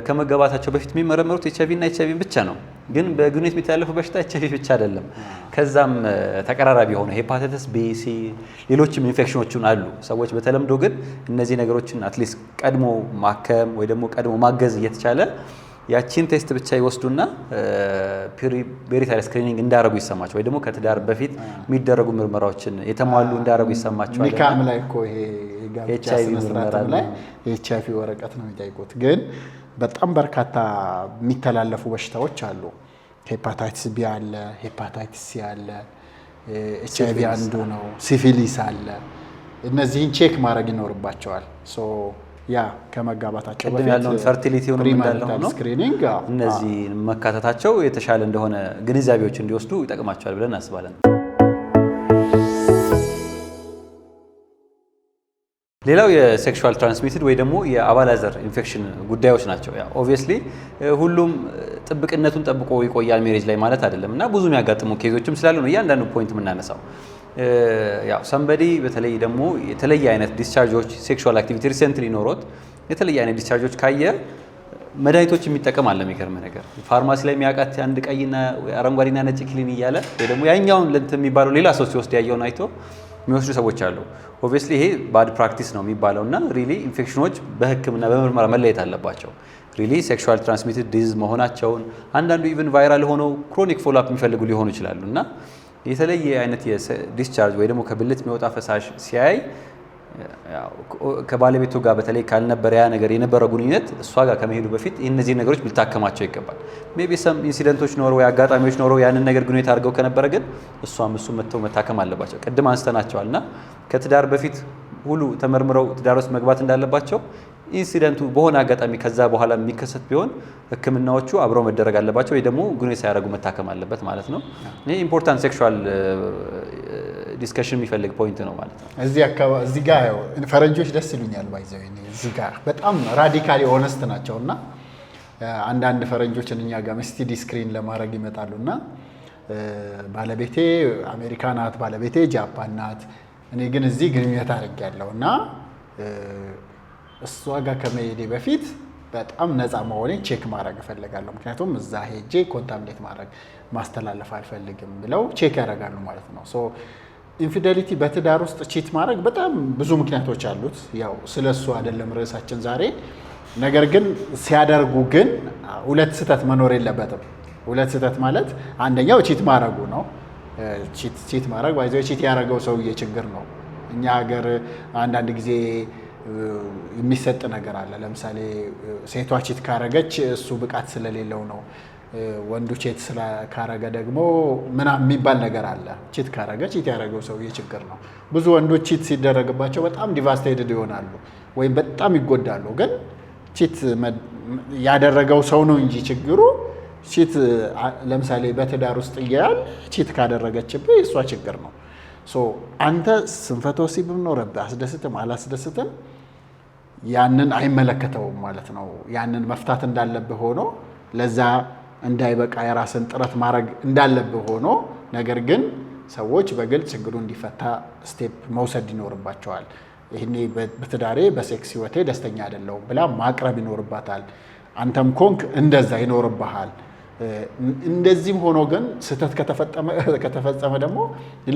ከመገባታቸው በፊት የሚመረመሩት ኤችአይቪ እና ኤችአይቪ ብቻ ነው። ግን በግንኙነት የሚተላለፈው በሽታ ኤችአይቪ ብቻ አይደለም። ከዛም ተቀራራቢ የሆነ ሄፓታይተስ ቢ፣ ሲ፣ ሌሎችም ኢንፌክሽኖችን አሉ። ሰዎች በተለምዶ ግን እነዚህ ነገሮችን አትሊስት ቀድሞ ማከም ወይ ደግሞ ቀድሞ ማገዝ እየተቻለ ያቺን ቴስት ብቻ ይወስዱና ፕሪሜሪታል ስክሪኒንግ እንዳደረጉ ይሰማቸው ወይ ደግሞ ከትዳር በፊት የሚደረጉ ምርመራዎችን የተሟሉ እንዳደረጉ ይሰማቸዋል። ኒካም ላይ እኮ ይሄ ጋብቻ ስነ ስርዓት ላይ የኤችአይቪ ወረቀት ነው የሚጠይቁት። ግን በጣም በርካታ የሚተላለፉ በሽታዎች አሉ። ሄፓታይትስ ቢ አለ፣ ሄፓታይትስ ሲ አለ፣ ኤችአይቪ አንዱ ነው፣ ሲፊሊስ አለ። እነዚህን ቼክ ማድረግ ይኖርባቸዋል። ያ ከመጋባታቸው በፊት ያለውን ፈርቲሊቲውን እንዳለው ነው ስክሪኒንግ እነዚህ መካተታቸው የተሻለ እንደሆነ ግንዛቤዎች እንዲወስዱ ይጠቅማቸዋል ብለን እናስባለን። ሌላው የሴክሹዋል ትራንስሚትድ ወይ ደግሞ የአባላዘር ኢንፌክሽን ጉዳዮች ናቸው። ያ ኦብቪየስሊ ሁሉም ጥብቅነቱን ጠብቆ ይቆያል ሜሬጅ ላይ ማለት አይደለም እና ብዙ የሚያጋጥሙ ኬዞችም ስላሉ ነው እያንዳንዱ ፖይንት የምናነሳው። ያው ሰምበዲ በተለይ ደግሞ የተለየ አይነት ዲስቻርጆች ሴክሹዋል አክቲቪቲ ሪሰንትሊ ኖሮት የተለየ አይነት ዲስቻርጆች ካየ መድኃኒቶች የሚጠቀም አለ። የሚገርምህ ነገር ፋርማሲ ላይ የሚያውቃት አንድ ቀይና አረንጓዴና ነጭ ክሊን እያለ ወይ ደግሞ ያኛውን ለንት የሚባለው ሌላ ሰው ሲወስድ ያየውን አይቶ የሚወስዱ ሰዎች አሉ። ኦብቪየስሊ ይሄ ባድ ፕራክቲስ ነው የሚባለው እና ሪሊ ኢንፌክሽኖች በሕክምና በምርመራ መለየት አለባቸው። ሪሊ ሴክሹዋል ትራንስሚትድ ዲዚዝ መሆናቸውን አንዳንዱ ኢቭን ቫይራል ሆነው ክሮኒክ ፎሎ አፕ የሚፈልጉ ሊሆኑ ይችላሉ እና የተለየ አይነት የዲስቻርጅ ወይ ደግሞ ከብልት የሚወጣ ፈሳሽ ሲያይ ከባለቤቱ ጋር በተለይ ካልነበረ ያ ነገር የነበረው ግንኙነት እሷ ጋር ከመሄዱ በፊት እነዚህ ነገሮች ልታከማቸው ይገባል። ሜቢ ሰም ኢንሲደንቶች ኖሮ ወይ አጋጣሚዎች ኖሮ ያንን ነገር ግንኙነት አድርገው ከነበረ ግን እሱ መጥተው መታከም አለባቸው። ቅድም አንስተናቸዋልና ከትዳር በፊት ሁሉ ተመርምረው ትዳር ውስጥ መግባት እንዳለባቸው ኢንሲደንቱ በሆነ አጋጣሚ ከዛ በኋላ የሚከሰት ቢሆን ሕክምናዎቹ አብረው መደረግ አለባቸው ወይ ደግሞ ግንኙነት ሳያደርጉ መታከም አለበት ማለት ነው። ይሄ ኢምፖርታንት ሴክሹዋል ዲስከሽን የሚፈልግ ፖይንት ነው ማለት ነው። እዚህ ጋር ያው ፈረንጆች ደስ ይሉኛል ባይዘው እዚህ ጋር በጣም ራዲካሊ ኦነስት ናቸውና አንዳንድ ፈረንጆችን እኛ ጋር ስቲዲ ስክሪን ለማድረግ ይመጣሉና ባለቤቴ አሜሪካ ናት፣ ባለቤቴ ጃፓን ናት፣ እኔ ግን እዚህ ግንኙነት አድርጌያለሁና እሷ ጋር ከመሄዴ በፊት በጣም ነፃ መሆኔን ቼክ ማድረግ እፈልጋለሁ። ምክንያቱም እዛ ሄጄ ኮንታሚኔት ማስተላለፍ አልፈልግም ብለው ቼክ ያደርጋሉ ማለት ነው። ሶ ኢንፊደሊቲ በትዳር ውስጥ ቺት ማድረግ በጣም ብዙ ምክንያቶች አሉት። ያው ስለሱ አይደለም ርዕሳችን ዛሬ። ነገር ግን ሲያደርጉ ግን ሁለት ስህተት መኖር የለበትም። ሁለት ስህተት ማለት አንደኛው ቺት ማድረጉ ነው። ቺት ማድረግ ባይዘው ቺት ያደረገው ሰውዬ ችግር ነው። እኛ ሀገር አንዳንድ ጊዜ የሚሰጥ ነገር አለ። ለምሳሌ ሴቷ ቺት ካረገች እሱ ብቃት ስለሌለው ነው፣ ወንዱ ቺት ካረገ ደግሞ ምናምን የሚባል ነገር አለ። ቺት ካረገ ቺት ያደረገው ሰውዬ ችግር ነው። ብዙ ወንዶች ቺት ሲደረግባቸው በጣም ዲቫስቴትድ ይሆናሉ ወይም በጣም ይጎዳሉ። ግን ቺት ያደረገው ሰው ነው እንጂ ችግሩ ቺት ለምሳሌ በትዳር ውስጥ እያል ቺት ካደረገችብህ እሷ ችግር ነው። አንተ ስንፈተ ወሲብ ኖረብህ አስደስትም አላስደስትም ያንን አይመለከተውም ማለት ነው። ያንን መፍታት እንዳለብህ ሆኖ ለዛ እንዳይበቃ የራስን ጥረት ማድረግ እንዳለብህ ሆኖ ነገር ግን ሰዎች በግልጽ ችግሩ እንዲፈታ ስቴፕ መውሰድ ይኖርባቸዋል። ይሄኔ በትዳሬ በሴክስ ህይወቴ ደስተኛ አይደለሁም ብላ ማቅረብ ይኖርባታል። አንተም ኮንክ እንደዛ ይኖርብሃል። እንደዚህም ሆኖ ግን ስህተት ከተፈጸመ ደግሞ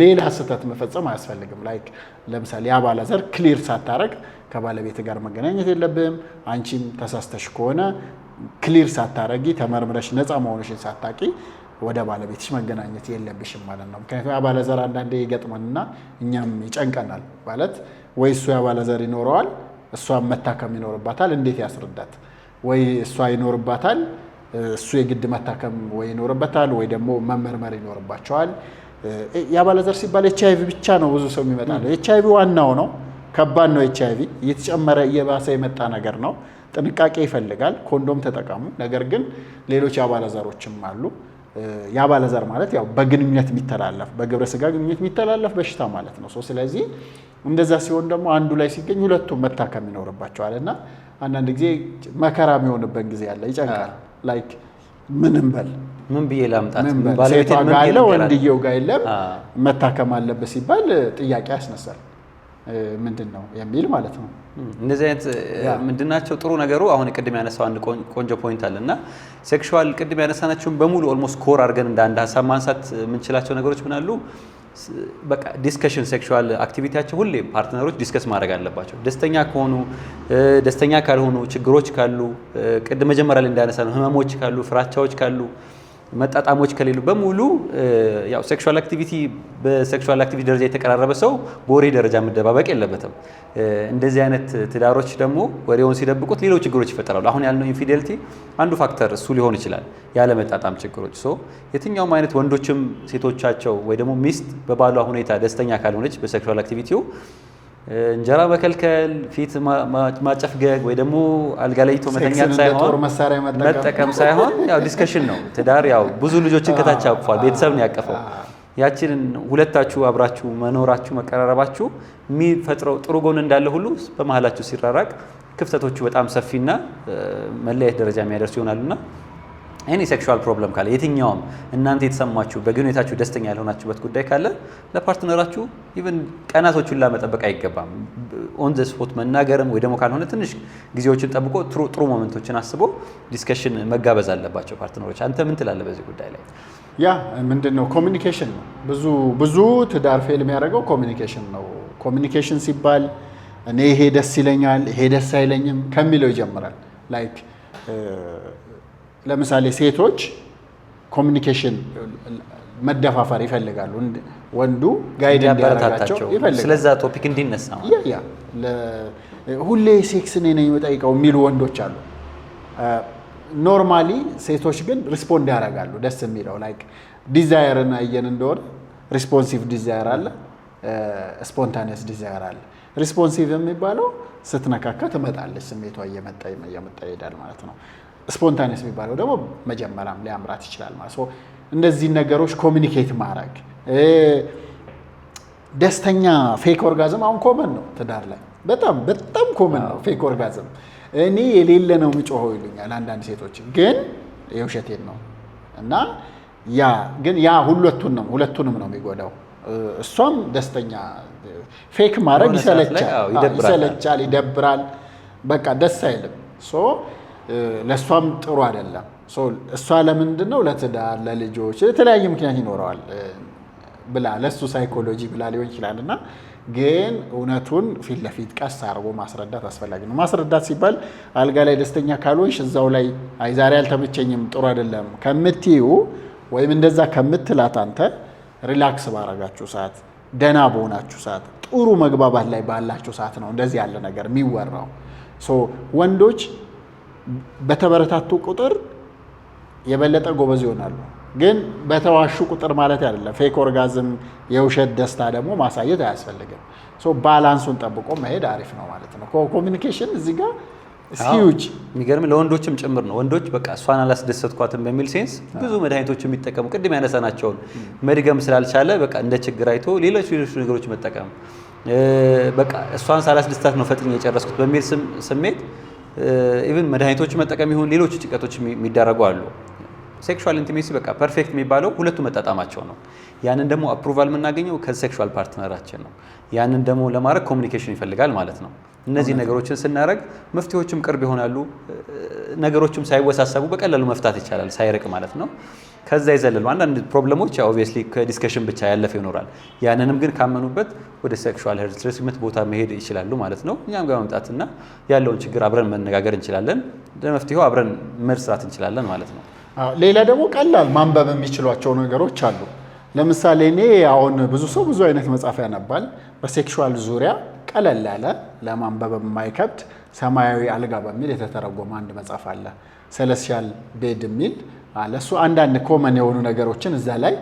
ሌላ ስህተት መፈጸም አያስፈልግም። ላይክ ለምሳሌ የአባለዘር ክሊር ሳታረግ ከባለቤት ጋር መገናኘት የለብህም። አንቺም ተሳስተሽ ከሆነ ክሊር ሳታረጊ ተመርምረሽ ነፃ መሆንሽን ሳታቂ ወደ ባለቤትሽ መገናኘት የለብሽም ማለት ነው። ምክንያቱም የአባለዘር አንዳንዴ ይገጥመንና እኛም ይጨንቀናል ማለት ወይ እሱ የአባለዘር ይኖረዋል እሷም መታከም ይኖርባታል። እንዴት ያስረዳት? ወይ እሷ ይኖርባታል እሱ የግድ መታከም ወይ ይኖርበታል ወይ ደግሞ መመርመር ይኖርባቸዋል። የአባለዘር ሲባል ኤችአይቪ ብቻ ነው ብዙ ሰው የሚመጣው። ኤችአይቪ ዋናው ነው፣ ከባድ ነው። ኤችአይቪ እየተጨመረ እየባሰ የመጣ ነገር ነው። ጥንቃቄ ይፈልጋል። ኮንዶም ተጠቀሙ። ነገር ግን ሌሎች የአባለዘሮችም አሉ። የአባለዘር ማለት ያው በግንኙነት የሚተላለፍ በግብረ ስጋ ግንኙነት የሚተላለፍ በሽታ ማለት ነው። ስለዚህ እንደዛ ሲሆን ደግሞ አንዱ ላይ ሲገኝ ሁለቱም መታከም ይኖርባቸዋል እና አንዳንድ ጊዜ መከራ የሚሆንበት ጊዜ አለ። ይጨንቃል። ላይክ ምንም በል ምን ብዬ ላምጣት ሴቷ ጋር አለ ወንድየው ጋር የለም መታከም አለበት ሲባል ጥያቄ ያስነሳል። ምንድን ነው የሚል ማለት ነው። እንደዚህ አይነት ምንድናቸው ጥሩ ነገሩ? አሁን ቅድም ያነሳው አንድ ቆንጆ ፖይንት አለ እና ሴክሹዋል ቅድም ያነሳናቸውን በሙሉ ኦልሞስት ኮር አድርገን እንደ አንድ ሀሳብ ማንሳት የምንችላቸው ነገሮች ምን አሉ? በቃ ዲስከሽን ሴክሹዋል አክቲቪቲያቸው ሁሌ ፓርትነሮች ዲስከስ ማድረግ አለባቸው። ደስተኛ ከሆኑ ደስተኛ ካልሆኑ ችግሮች ካሉ ቅድም መጀመሪያ ላይ እንዳነሳ ነው ህመሞች ካሉ ፍራቻዎች ካሉ መጣጣሞች ከሌሉ በሙሉ ያው ሴክሹዋል አክቲቪቲ በሴክሹዋል አክቲቪቲ ደረጃ የተቀራረበ ሰው በወሬ ደረጃ መደባበቅ የለበትም። እንደዚህ አይነት ትዳሮች ደግሞ ወሬውን ሲደብቁት ሌሎች ችግሮች ይፈጠራሉ። አሁን ያልነው ኢንፊዴሊቲ አንዱ ፋክተር እሱ ሊሆን ይችላል፣ ያለ መጣጣም ችግሮች። የትኛውም አይነት ወንዶችም ሴቶቻቸው ወይ ደግሞ ሚስት በባሏ ሁኔታ ደስተኛ ካልሆነች በሴክሹዋል አክቲቪቲው እንጀራ መከልከል፣ ፊት ማጨፍገግ ወይ ደግሞ አልጋ ላይ መተኛት ሳይሆን መጠቀም ሳይሆን ያው ዲስከሽን ነው። ትዳር ያው ብዙ ልጆችን ከታች ያቅፏል፣ ቤተሰብ ነው ያቀፈው። ያችንን ሁለታችሁ አብራችሁ መኖራችሁ መቀራረባችሁ የሚፈጥረው ጥሩ ጎን እንዳለ ሁሉ በመሀላችሁ ሲራራቅ ክፍተቶቹ በጣም ሰፊና መለያየት ደረጃ የሚያደርሱ ይሆናሉና ኤኒ ሴክሹዋል ፕሮብለም ካለ የትኛውም እናንተ የተሰማችሁ በግንኙነታችሁ ደስተኛ ያልሆናችሁበት ጉዳይ ካለ ለፓርትነራችሁ ኢቭን ቀናቶቹን ላመጠበቅ አይገባም። ኦን ዘ ስፖት መናገርም ወይ ደግሞ ካልሆነ ትንሽ ጊዜዎችን ጠብቆ ጥሩ ሞመንቶችን አስቦ ዲስከሽን መጋበዝ አለባቸው ፓርትነሮች። አንተ ምን ትላለህ በዚህ ጉዳይ ላይ? ያ ምንድነው ኮሚኒኬሽን ነው። ብዙ ትዳር ፌል የሚያደርገው ኮሚኒኬሽን ነው። ኮሚኒኬሽን ሲባል እኔ ይሄ ደስ ይለኛል ይሄ ደስ አይለኝም ከሚለው ይጀምራል። ላይክ ለምሳሌ ሴቶች ኮሚኒኬሽን መደፋፈር ይፈልጋሉ። ወንዱ ጋይድ እንዲያደርጋቸው ይፈልጋሉ። ስለዛ ቶፒክ እንዲነሳ ሁሌ ሴክስ እኔ ነኝ የምጠይቀው የሚሉ ወንዶች አሉ። ኖርማሊ ሴቶች ግን ሪስፖንድ ያደርጋሉ። ደስ የሚለው ላይክ ዲዛየርን አየን እንደሆነ ሪስፖንሲቭ ዲዛየር አለ፣ ስፖንታኒየስ ዲዛየር አለ። ሪስፖንሲቭ የሚባለው ስትነካካ ትመጣለች፣ ስሜቷ እየመጣ ይሄዳል ማለት ነው። ስፖንታኒየስ የሚባለው ደግሞ መጀመሪያም ሊያምራት ይችላል ማለት ነው። እንደዚህ ነገሮች ኮሚኒኬት ማድረግ ደስተኛ ፌክ ኦርጋዝም አሁን ኮመን ነው ትዳር ላይ በጣም ኮመን ነው ፌክ ኦርጋዝም። እኔ የሌለ ነው የሚጮኸው ይሉኛል አንዳንድ ሴቶች፣ ግን የውሸቴን ነው እና ያ ሁለቱንም ነው የሚጎዳው። እሷም ደስተኛ ፌክ ማድረግ ይሰለቻል፣ ይደብራል፣ በቃ ደስ አይልም። ለእሷም ጥሩ አይደለም። እሷ ለምንድን ነው ለትዳር ለልጆች የተለያየ ምክንያት ይኖረዋል ብላ ለሱ ሳይኮሎጂ ብላ ሊሆን ይችላል እና ግን እውነቱን ፊት ለፊት ቀስ አድርጎ ማስረዳት አስፈላጊ ነው። ማስረዳት ሲባል አልጋ ላይ ደስተኛ ካልሆንሽ እዛው ላይ አይ ዛሬ አልተመቸኝም ጥሩ አይደለም ከምትዩ ወይም እንደዛ ከምትላት አንተ ሪላክስ ባረጋችሁ ሰዓት፣ ደህና በሆናችሁ ሰዓት፣ ጥሩ መግባባት ላይ ባላችሁ ሰዓት ነው እንደዚህ ያለ ነገር የሚወራው። ወንዶች በተበረታቱ ቁጥር የበለጠ ጎበዝ ይሆናሉ። ግን በተዋሹ ቁጥር ማለት አይደለም። ፌክ ኦርጋዝም የውሸት ደስታ ደግሞ ማሳየት አያስፈልግም። ባላንሱን ጠብቆ መሄድ አሪፍ ነው ማለት ነው። ኮሚኒኬሽን እዚህ ጋር ሂውጅ የሚገርም ለወንዶችም ጭምር ነው። ወንዶች በቃ እሷን አላስደሰትኳትም በሚል ሴንስ ብዙ መድኃኒቶች የሚጠቀሙ ቅድም ያነሳናቸውን መድገም ስላልቻለ በቃ እንደ ችግር አይቶ ሌሎች ነገሮች መጠቀም በቃ እሷን ሳላስደስታት ነው ፈጥኜ የጨረስኩት በሚል ስሜት ኢቭን መድኃኒቶች መጠቀም ይሁን ሌሎች ጭንቀቶች የሚዳረጉ አሉ። ሴክሹዋል ኢንቲሜሲ በቃ ፐርፌክት የሚባለው ሁለቱ መጣጣማቸው ነው። ያንን ደግሞ አፕሩቫል የምናገኘው ከሴክሹዋል ፓርትነራችን ነው። ያንን ደግሞ ለማድረግ ኮሚኒኬሽን ይፈልጋል ማለት ነው። እነዚህ ነገሮችን ስናደርግ መፍትሄዎችም ቅርብ ይሆናሉ። ነገሮችም ሳይወሳሰቡ በቀላሉ መፍታት ይቻላል ሳይርቅ ማለት ነው። ከዛ ይዘለሉ አንዳንድ ፕሮብለሞች ኦብቪየስሊ ከዲስከሽን ብቻ ያለፈ ይኖራል። ያንንም ግን ካመኑበት ወደ ሴክሹዋል ሄልዝ ትሪትመንት ቦታ መሄድ ይችላሉ ማለት ነው። እኛም ጋር መምጣትና ያለውን ችግር አብረን መነጋገር እንችላለን። ለመፍትሄው አብረን መስራት እንችላለን ማለት ነው። ሌላ ደግሞ ቀላል ማንበብ የሚችሏቸው ነገሮች አሉ። ለምሳሌ እኔ አሁን ብዙ ሰው ብዙ አይነት መጽሐፍ ያነባል። በሴክሹዋል ዙሪያ ቀለል ያለ ለማንበብ የማይከብድ ሰማያዊ አልጋ በሚል የተተረጎመ አንድ መጽሐፍ አለ። ሴለስቲያል ቤድ የሚል አለ። እሱ አንዳንድ ኮመን የሆኑ ነገሮችን እዛ ላይ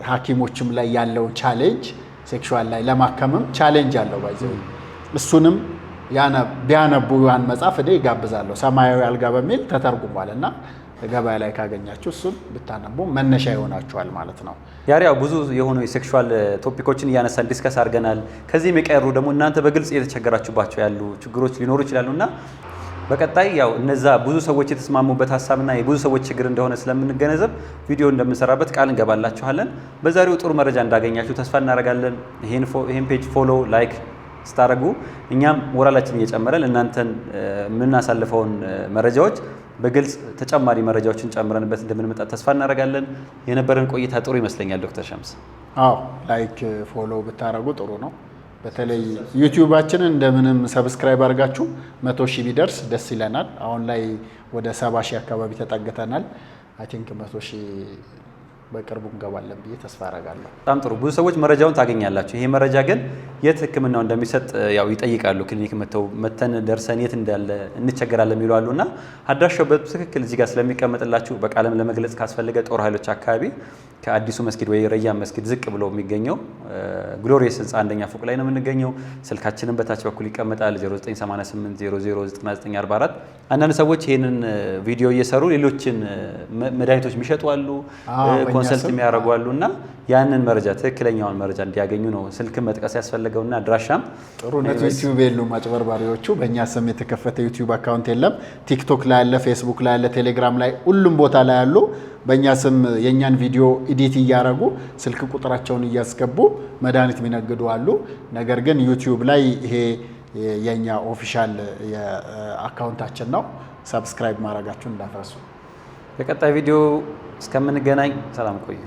ሐኪሞችም ላይ ያለውን ቻሌንጅ ሴክሹዋል ላይ ለማከምም ቻሌንጅ አለው ባይዘው እሱንም ቢያነቡ ያን መጽሐፍ እኔ ይጋብዛለሁ። ሰማያዊ አልጋ በሚል ተተርጉሟል እና ገበያ ላይ ካገኛችሁ እሱን ብታነቡ መነሻ ይሆናችኋል ማለት ነው። ያው ብዙ የሆኑ የሴክሹዋል ቶፒኮችን እያነሳን ዲስከስ አድርገናል። ከዚህም የቀሩ ደግሞ እናንተ በግልጽ የተቸገራችሁባቸው ያሉ ችግሮች ሊኖሩ ይችላሉና በቀጣይ ያው እነዛ ብዙ ሰዎች የተስማሙበት ሀሳብና የብዙ ሰዎች ችግር እንደሆነ ስለምንገነዘብ ቪዲዮ እንደምንሰራበት ቃል እንገባላችኋለን። በዛሬው ጥሩ መረጃ እንዳገኛችሁ ተስፋ እናደርጋለን። ይሄን ፔጅ ፎሎ ላይክ ስታደርጉ እኛም ሞራላችን እየጨመረን እናንተን የምናሳልፈውን መረጃዎች በግልጽ ተጨማሪ መረጃዎችን ጨምረንበት እንደምንመጣ ተስፋ እናደርጋለን። የነበረን ቆይታ ጥሩ ይመስለኛል ዶክተር ሸምስ። አዎ ላይክ ፎሎ ብታደርጉ ጥሩ ነው። በተለይ ዩቲዩባችንን እንደምንም ሰብስክራይብ አድርጋችሁ 100,000 ቢደርስ ደስ ይለናል። አሁን ላይ ወደ 70,000 አካባቢ ተጠግተናል። አይ ቲንክ 100,000 በቅርቡ እንገባለን ብዬ ተስፋ አደርጋለሁ። በጣም ጥሩ። ብዙ ሰዎች መረጃውን ታገኛላችሁ። ይሄ መረጃ ግን የት ሕክምናው እንደሚሰጥ ያው ይጠይቃሉ። ክሊኒክ መተን ደርሰን የት እንዳለ እንቸገራለን የሚሉ አሉና አድራሻው በትክክል እዚህ ጋር ስለሚቀመጥላችሁ በቃለም ለመግለጽ ካስፈለገ ጦር ኃይሎች አካባቢ ከአዲሱ መስጊድ ወይ ረያም መስጊድ ዝቅ ብሎ የሚገኘው ግሎሪየስ ህንፃ አንደኛ ፎቅ ላይ ነው የምንገኘው። ስልካችንን በታች በኩል ይቀመጣል 0988009944። አንዳንድ ሰዎች ይሄንን ቪዲዮ እየሰሩ ሌሎችን መድኃኒቶች የሚሸጡ አሉ፣ ኮንሰልት የሚያደርጉ አሉ እና ያንን መረጃ ትክክለኛውን መረጃ እንዲያገኙ ነው ስልክን መጥቀስ ያስፈልገውና አድራሻም ጥሩነቱ ዩቲዩብ የሉም አጭበርባሪዎቹ። በእኛ ስም የተከፈተ ዩቲዩብ አካውንት የለም። ቲክቶክ ላይ አለ፣ ፌስቡክ ላይ አለ፣ ቴሌግራም ላይ ሁሉም ቦታ ላይ አሉ። በእኛ ስም የእኛን ቪዲዮ ኤዲት እያደረጉ ስልክ ቁጥራቸውን እያስገቡ መድኃኒት የሚነግዱ አሉ። ነገር ግን ዩቲዩብ ላይ ይሄ የእኛ ኦፊሻል አካውንታችን ነው። ሰብስክራይብ ማድረጋችሁን እንዳትረሱ። በቀጣይ ቪዲዮ እስከምንገናኝ ሰላም ቆዩ።